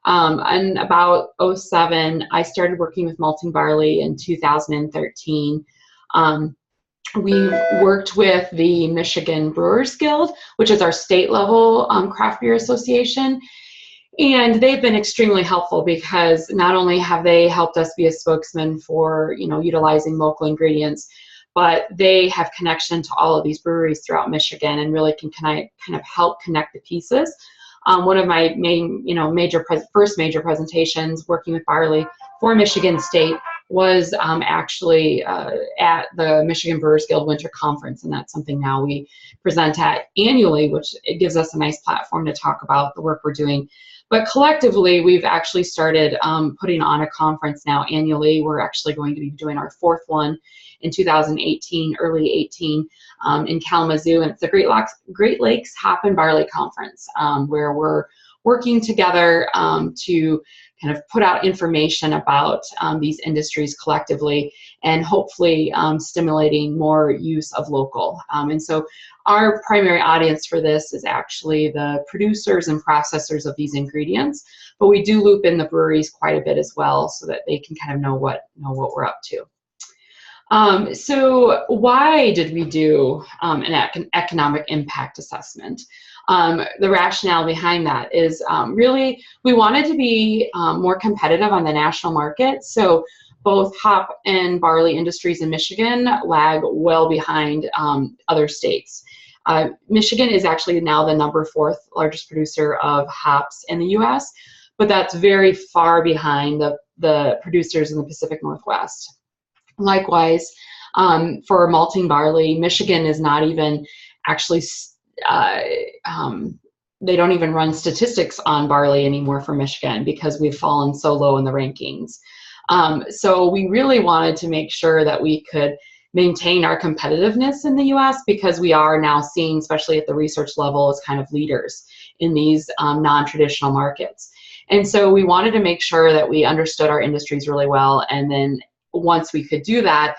in about 2007. I started working with malting barley in 2013. we worked with the Michigan Brewers Guild, which is our state level craft beer association. And they've been extremely helpful because not only have they helped us be a spokesman for, utilizing local ingredients, but they have connection to all of these breweries throughout Michigan and really can kind of help connect the pieces. One of my main, first major presentations working with barley for Michigan State was actually at the Michigan Brewers Guild Winter Conference, and that's something now we present at annually, which it gives us a nice platform to talk about the work we're doing. But collectively, we've actually started putting on a conference now annually. We're actually going to be doing our 4th one in 2018, early 18, in Kalamazoo, and it's the Great Lakes Hop and Barley Conference, where we're working together to kind of put out information about these industries collectively and hopefully stimulating more use of local. And so our primary audience for this is actually the producers and processors of these ingredients, but we do loop in the breweries quite a bit as well so that they can kind of know what we're up to. So why did we do an economic impact assessment? The rationale behind that is really we wanted to be more competitive on the national market. So both hop and barley industries in Michigan lag well behind other states. Michigan is actually now the number 4th largest producer of hops in the U.S., but that's very far behind the producers in the Pacific Northwest. Likewise, for malting barley, Michigan is not even actually, they don't even run statistics on barley anymore for Michigan because we've fallen so low in the rankings. So we really wanted to make sure that we could maintain our competitiveness in the US because we are now seen, especially at the research level, as kind of leaders in these non-traditional markets. And so we wanted to make sure that we understood our industries really well, and then once we could do that,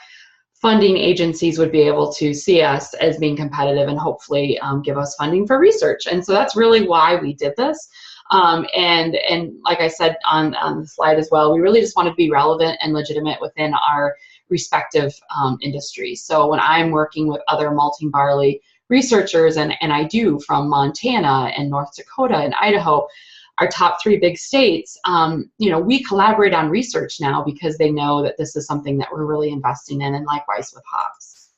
funding agencies would be able to see us as being competitive and hopefully give us funding for research. And so that's really why we did this. And like I said on the slide as well, we really just want to be relevant and legitimate within our respective industries. So when I'm working with other malting barley researchers, and I do from Montana and North Dakota and Idaho, our top 3 big states, we collaborate on research now because they know that this is something that we're really investing in, and likewise with hops.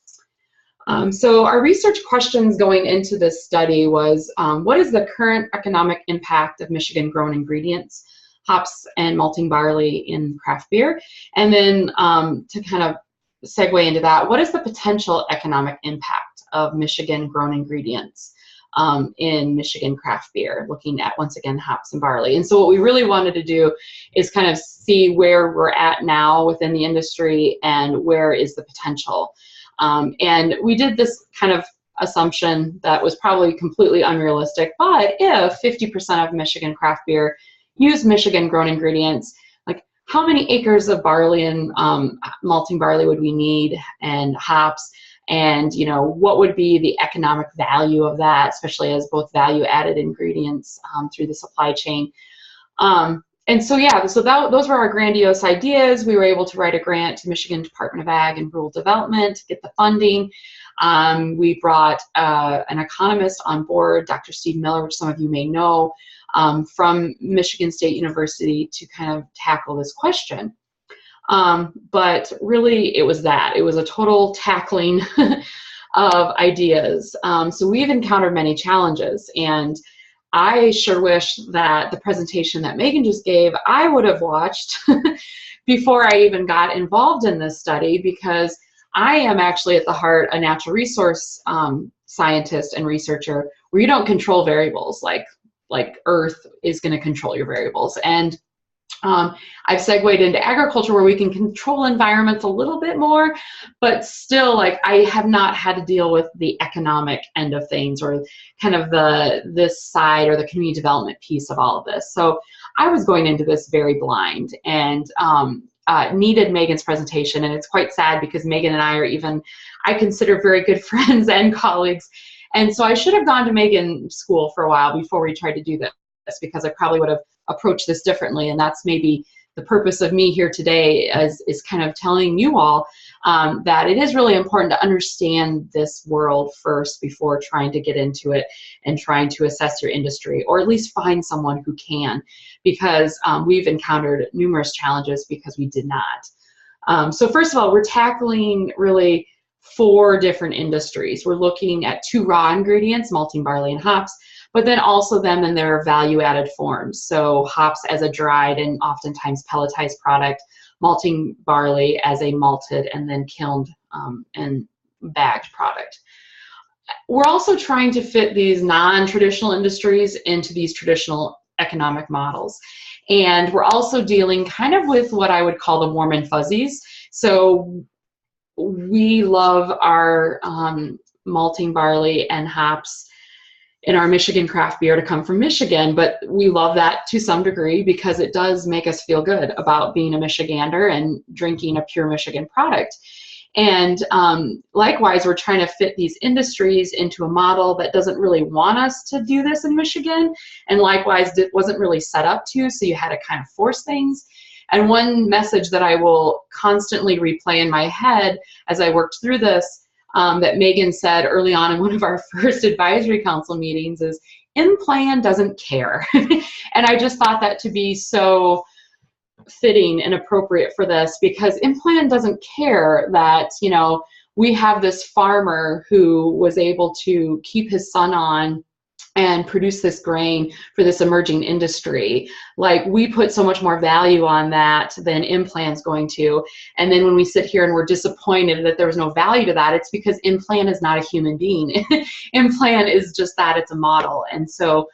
So our research questions going into this study was, what is the current economic impact of Michigan grown ingredients, hops and malting barley in craft beer? And then to kind of segue into that, what is the potential economic impact of Michigan grown ingredients in Michigan craft beer, looking at, once again, hops and barley? And so what we really wanted to do is kind of see where we're at now within the industry and where is the potential. And we did this kind of assumption that was probably completely unrealistic, but if 50% of Michigan craft beer use Michigan grown ingredients, like how many acres of barley and malting barley would we need, and hops? And what would be the economic value of that, especially as both value-added ingredients through the supply chain. And so those were our grandiose ideas. We were able to write a grant to Michigan Department of Ag and Rural Development to get the funding. We brought an economist on board, Dr. Steve Miller, which some of you may know, from Michigan State University, to kind of tackle this question. But really it was a total tackling of ideas. So we've encountered many challenges, and I sure wish that the presentation that Megan just gave, I would have watched before I even got involved in this study, because I am actually at the heart a natural resource scientist and researcher, where you don't control variables like Earth is going to control your variables. And I've segued into agriculture, where we can control environments a little bit more, but still, I have not had to deal with the economic end of things, or kind of this side, or the community development piece of all of this. So I was going into this very blind, and needed Megan's presentation. And it's quite sad because Megan and I consider very good friends and colleagues. And so I should have gone to Megan school for a while before we tried to do this, because I probably would have approached this differently. And that's maybe the purpose of me here today is kind of telling you all that it is really important to understand this world first before trying to get into it and trying to assess your industry, or at least find someone who can, because we've encountered numerous challenges because we did not. So first of all, we're tackling really 4 different industries. We're looking at 2 raw ingredients, malting barley and hops, but then also them in their value-added forms. So hops as a dried and oftentimes pelletized product, malting barley as a malted and then kilned and bagged product. We're also trying to fit these non-traditional industries into these traditional economic models. And we're also dealing kind of with what I would call the warm and fuzzies. So we love our malting barley and hops in our Michigan craft beer to come from Michigan, but we love that to some degree because it does make us feel good about being a Michigander and drinking a pure Michigan product. And likewise, we're trying to fit these industries into a model that doesn't really want us to do this in Michigan, and likewise, it wasn't really set up to, so you had to kind of force things. And one message that I will constantly replay in my head as I worked through this, that Megan said early on in one of our first advisory council meetings, is InPlan doesn't care. And I just thought that to be so fitting and appropriate for this, because InPlan doesn't care that, you know, we have this farmer who was able to keep his son on and produce this grain for this emerging industry. Like, we put so much more value on that than InPlan's going to. And then when we sit here and we're disappointed that there was no value to that, it's because InPlan is not a human being. InPlan is just that, it's a model. And so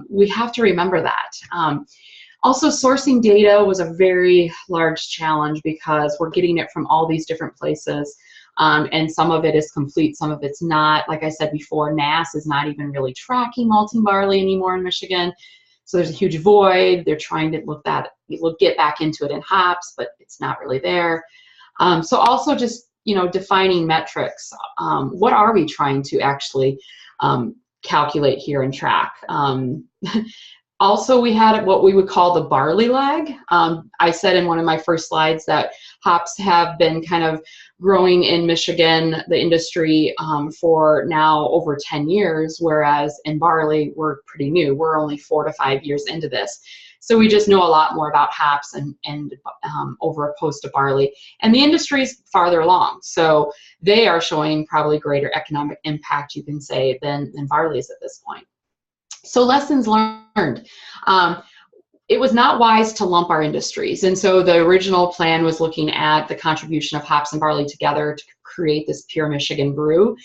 we have to remember that. Also, sourcing data was a very large challenge because we're getting it from all these different places. And some of it is complete, some of it's not. Like I said before, NASS is not even really tracking malting barley anymore in Michigan. So there's a huge void. They're trying to get back into it in hops, but it's not really there. So also just, you know, defining metrics. What are we trying to actually calculate here and track? Also, we had what we would call the barley lag. I said in one of my first slides that hops have been kind of growing in Michigan, the industry, for now over 10 years, whereas in barley, we're pretty new. We're only 4 to 5 years into this. So we just know a lot more about hops and over opposed to barley. And the industry is farther along. So they are showing probably greater economic impact, you can say, than barley is at this point. So lessons learned. It was not wise to lump our industries. And so the original plan was looking at the contribution of hops and barley together to create this pure Michigan brew.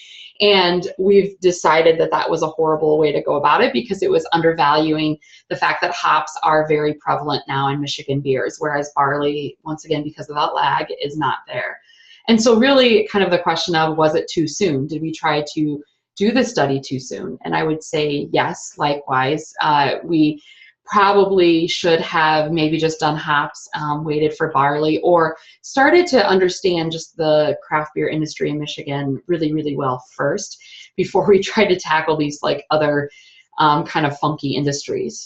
And we've decided that that was a horrible way to go about it because it was undervaluing the fact that hops are very prevalent now in Michigan beers, whereas barley, once again, because of that lag, is not there. And so really kind of the question of, was it too soon? Did we try to do the study too soon? And I would say yes, likewise. We probably should have maybe just done hops, waited for barley, or started to understand just the craft beer industry in Michigan really, really well first before we tried to tackle these like other kind of funky industries.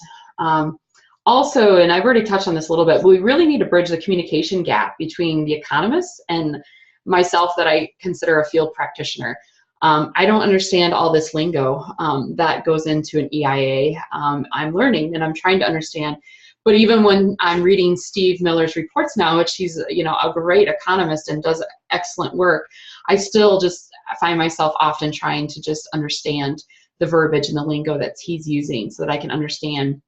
Also, and I've already touched on this a little bit, but we really need to bridge the communication gap between the economists and myself that I consider a field practitioner. I don't understand all this lingo that goes into an EIA. I'm learning and I'm trying to understand. But even when I'm reading Steve Miller's reports now, which he's, you know, a great economist and does excellent work, I still just find myself often trying to just understand the verbiage and the lingo that he's using so that I can understand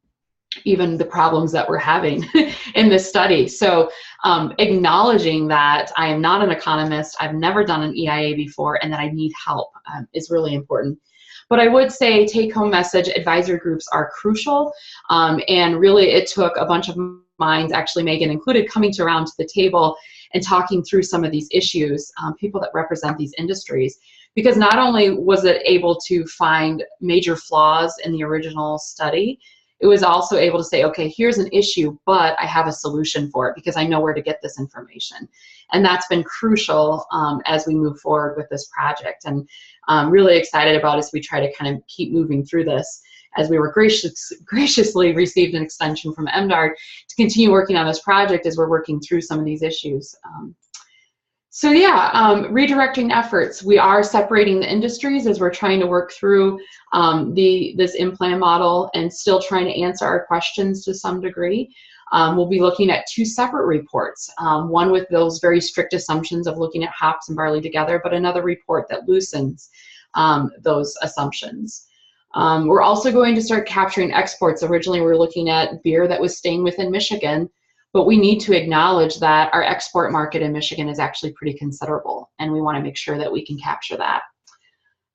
even the problems that we're having in this study. So acknowledging that I am not an economist, I've never done an EIA before, and that I need help is really important. But I would say take-home message, advisory groups are crucial, and really it took a bunch of minds, actually Megan included, coming around to the table and talking through some of these issues, people that represent these industries. Because not only was it able to find major flaws in the original study, it was also able to say, okay, here's an issue, but I have a solution for it because I know where to get this information. And that's been crucial as we move forward with this project. And I'm really excited about as we try to kind of keep moving through this. as we were graciously received an extension from MDARD to continue working on this project as we're working through some of these issues. So yeah, redirecting efforts. We are separating the industries as we're trying to work through this in-plan model and still trying to answer our questions to some degree. We'll be looking at 2 separate reports, one with those very strict assumptions of looking at hops and barley together, but another report that loosens those assumptions. We're also going to start capturing exports. Originally, we were looking at beer that was staying within Michigan, but we need to acknowledge that our export market in Michigan is actually pretty considerable, and we want to make sure that we can capture that.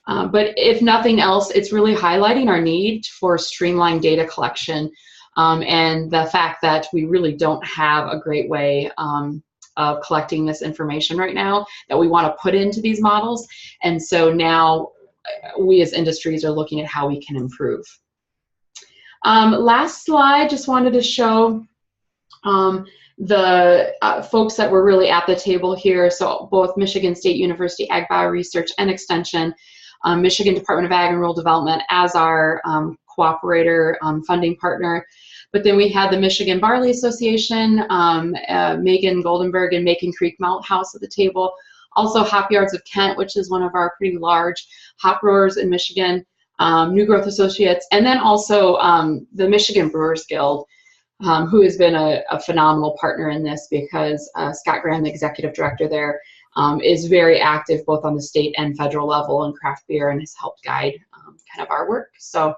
But if nothing else, it's really highlighting our need for streamlined data collection and the fact that we really don't have a great way of collecting this information right now that we want to put into these models. And so now we as industries are looking at how we can improve. Last slide, just wanted to show the folks that were really at the table here. So both Michigan State University Ag Bio Research and Extension, Michigan Department of Ag and Rural Development as our cooperator funding partner. But then we had the Michigan Barley Association, Megan Goldenberg and Macon Creek Malt House at the table. Also Hop Yards of Kent, which is one of our pretty large hop growers in Michigan, New Growth Associates, and then also the Michigan Brewers Guild, who has been a phenomenal partner in this because Scott Graham, the executive director there, is very active both on the state and federal level in craft beer and has helped guide kind of our work. So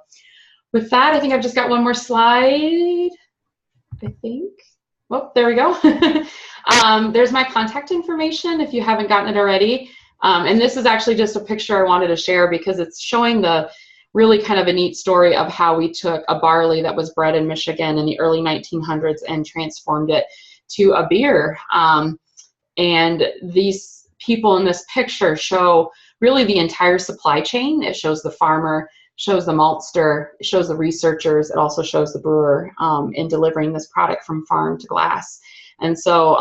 with that, I think I've just got one more slide, I think. Oh, there we go. There's my contact information if you haven't gotten it already. And this is actually just a picture I wanted to share because it's showing the really kind of a neat story of how we took a barley that was bred in Michigan in the early 1900s and transformed it to a beer. And these people in this picture show really the entire supply chain. It shows the farmer, shows the maltster, it shows the researchers, it also shows the brewer in delivering this product from farm to glass. And so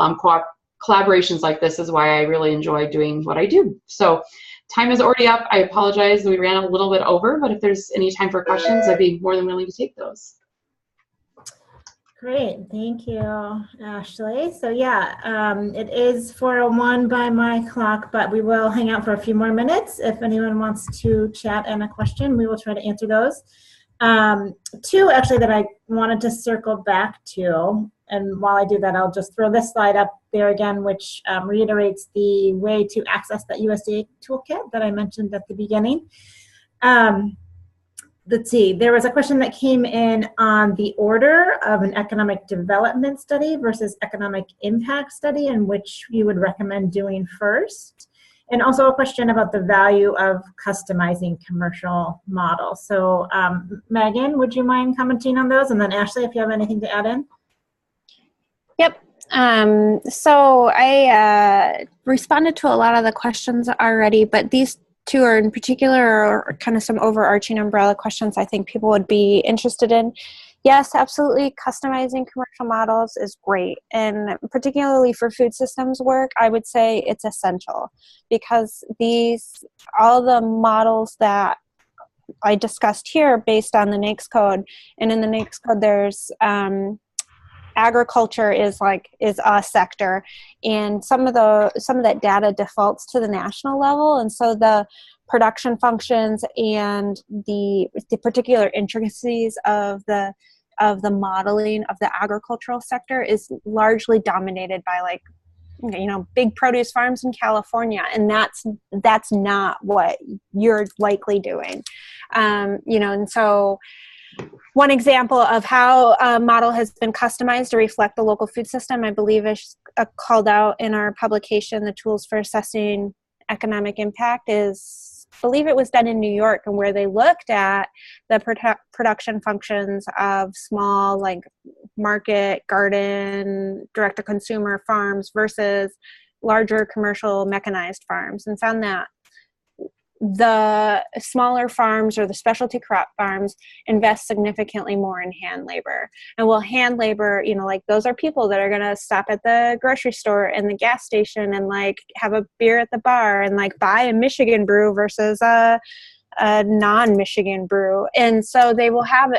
collaborations like this is why I really enjoy doing what I do. So time is already up. I apologize, we ran a little bit over, but if there's any time for questions, I'd be more than willing to take those. Great, thank you, Ashley. So yeah, it is 4:01 by my clock, but we will hang out for a few more minutes. If anyone wants to chat and a question, we will try to answer those. 2 actually that I wanted to circle back to, and while I do that, I'll just throw this slide up there again, which reiterates the way to access that USDA toolkit that I mentioned at the beginning. Let's see, there was a question that came in on the order of an economic development study versus economic impact study and which you would recommend doing first. And also a question about the value of customizing commercial models. So Megan, would you mind commenting on those? And then Ashley, if you have anything to add in. Yep. So I responded to a lot of the questions already, but these 2 are in particular are kind of some overarching umbrella questions I think people would be interested in. Yes, absolutely. Customizing commercial models is great. And particularly for food systems work, I would say it's essential because all the models that I discussed here are based on the NAICS code. And in the NAICS code, there's agriculture is a sector, and some of that data defaults to the national level, and so the production functions and the particular intricacies of the modeling of the agricultural sector is largely dominated by big produce farms in California, and that's not what you're likely doing, and so one example of how a model has been customized to reflect the local food system, I believe is called out in our publication, The Tools for Assessing Economic Impact, I believe it was done in New York, and where they looked at the production functions of small, market, garden, direct-to-consumer farms versus larger commercial mechanized farms, and found that the smaller farms or the specialty crop farms invest significantly more in hand labor. And hand labor, those are people that are going to stop at the grocery store and the gas station and have a beer at the bar and buy a Michigan brew versus a a non-Michigan brew. And so they will have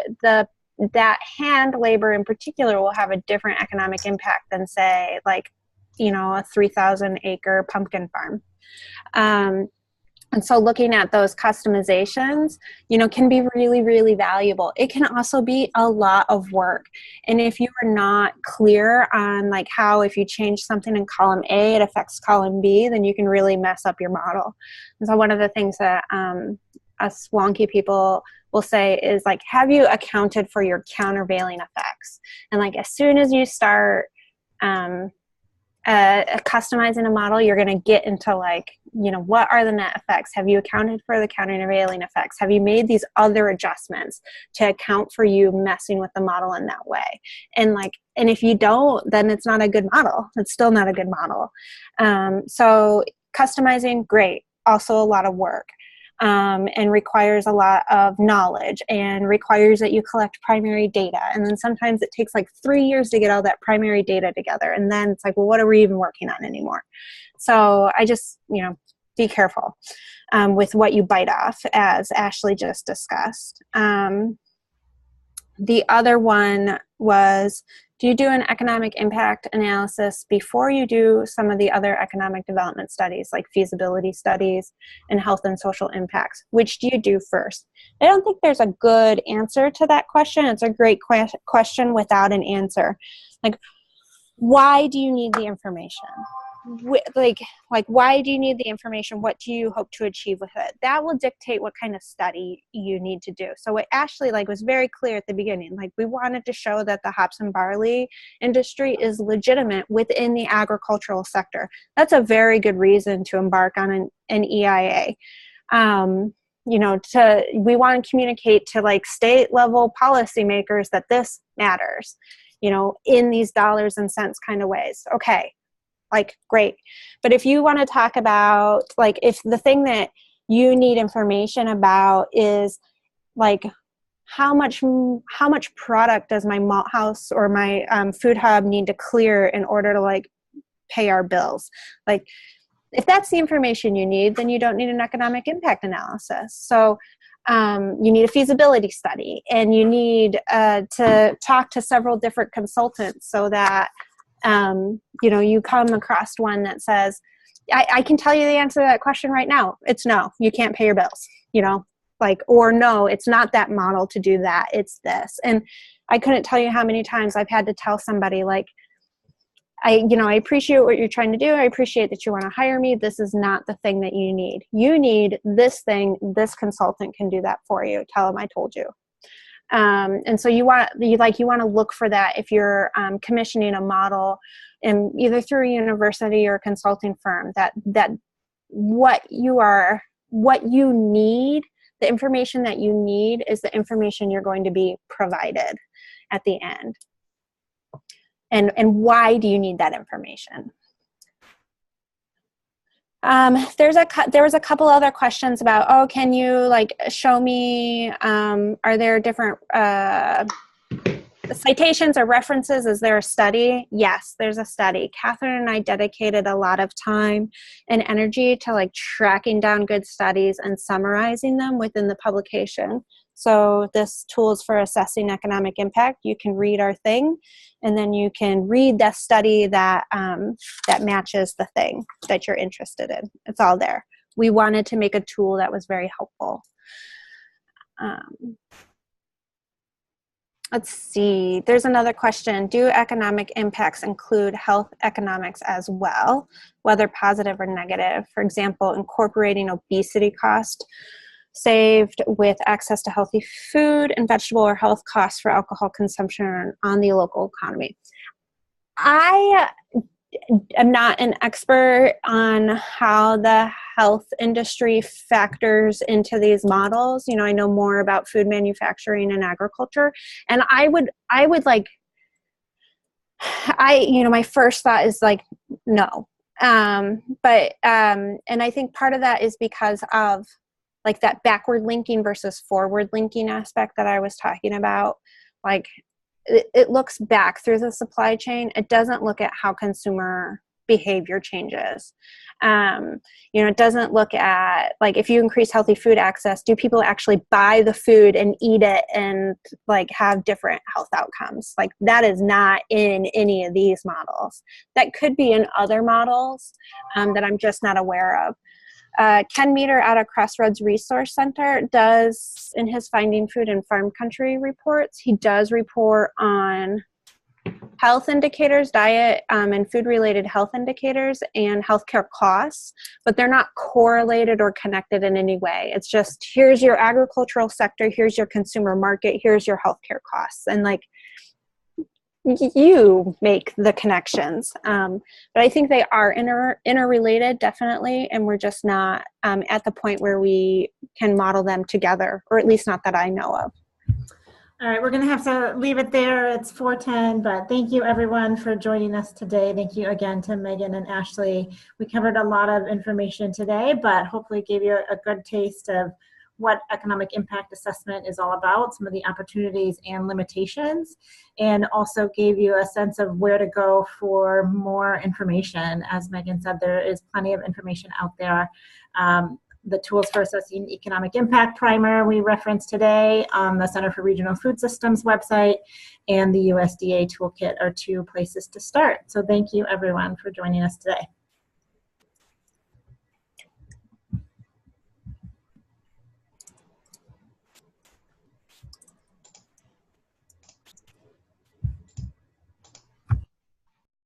that hand labor in particular will have a different economic impact than, say, like, you know, a 3,000 acre pumpkin farm. And so looking at those customizations, you know, can be really, really valuable. It can also be a lot of work. And if you are not clear on like how, if you change something in column A, it affects column B, then you can really mess up your model. And so one of the things that us wonky people will say is like, have you accounted for your countervailing effects? And like, as soon as you start customizing a model, you're going to get into like, you know, what are the net effects? Have you accounted for the countervailing effects? Have you made these other adjustments to account for you messing with the model in that way? And like, and if you don't, then it's not a good model. It's still not a good model. So customizing, great. Also a lot of work. And requires a lot of knowledge and requires that you collect primary data. And then sometimes it takes like 3 years to get all that primary data together. And then it's like, well, what are we even working on anymore? So I just, you know, be careful with what you bite off, as Ashley just discussed. The other one was, do you do an economic impact analysis before you do some of the other economic development studies, like feasibility studies and health and social impacts? Which do you do first? I don't think there's a good answer to that question. It's a great question without an answer. Like, why do you need the information? Like why do you need the information? What do you hope to achieve with it? That will dictate what kind of study you need to do. So what Ashley was very clear at the beginning, like we wanted to show that the hops and barley industry is legitimate within the agricultural sector. That's a very good reason to embark on an EIA. You know, we want to communicate to like state level policymakers that this matters, you know, in these dollars and cents kind of ways. Okay. Like, great. But if you want to talk about, like, if the thing that you need information about is, like, how much product does my malt house or my food hub need to clear in order to, like, pay our bills? Like, if that's the information you need, then you don't need an economic impact analysis. So you need a feasibility study, and you need to talk to several different consultants so that you know, you come across one that says, I can tell you the answer to that question right now. It's no, you can't pay your bills, you know, like, or no, it's not that model to do that. It's this. And I couldn't tell you how many times I've had to tell somebody, like, I appreciate what you're trying to do. I appreciate that you want to hire me. This is not the thing that you need. You need this thing. This consultant can do that for you. Tell them I told you. And so you want to look for that if you're commissioning a model, and either through a university or a consulting firm, that what you need, the information that you need is the information you're going to be provided at the end. And why do you need that information? There was a couple other questions about, oh, can you like show me, are there different citations or references? Is there a study? Yes, there's a study. Kathryn and I dedicated a lot of time and energy to like tracking down good studies and summarizing them within the publication. So this tool is for assessing economic impact. You can read our thing, and then you can read the study that that matches the thing that you're interested in. It's all there. We wanted to make a tool that was very helpful. Let's see, there's another question. Do economic impacts include health economics as well, whether positive or negative? For example, incorporating obesity cost saved with access to healthy food and vegetable or health costs for alcohol consumption on the local economy. I am not an expert on how the health industry factors into these models. You know, I know more about food manufacturing and agriculture, and I would like, my first thought is like, no. And I think part of that is because of like that backward linking versus forward linking aspect that I was talking about. Like, it looks back through the supply chain. It doesn't look at how consumer behavior changes. You know, it doesn't look at, like, if you increase healthy food access, do people actually buy the food and eat it and like have different health outcomes? Like, that is not in any of these models. That could be in other models that I'm just not aware of. Ken Meter out of Crossroads Resource Center does, in his Finding Food in Farm Country reports, he does report on health indicators, diet and food-related health indicators, and healthcare costs, but they're not correlated or connected in any way. It's just, here's your agricultural sector, here's your consumer market, here's your healthcare costs, and like, you make the connections. But I think they are interrelated, definitely, and we're just not at the point where we can model them together, or at least not that I know of. All right, we're going to have to leave it there. It's 4:10, but thank you everyone for joining us today. Thank you again to Megan and Ashley. We covered a lot of information today, but hopefully gave you a good taste of what economic impact assessment is all about, some of the opportunities and limitations, and also gave you a sense of where to go for more information. As Megan said, there is plenty of information out there. The Tools for Assessing Economic Impact primer we referenced today on the Center for Regional Food Systems website, and the USDA toolkit are 2 places to start. So thank you everyone for joining us today.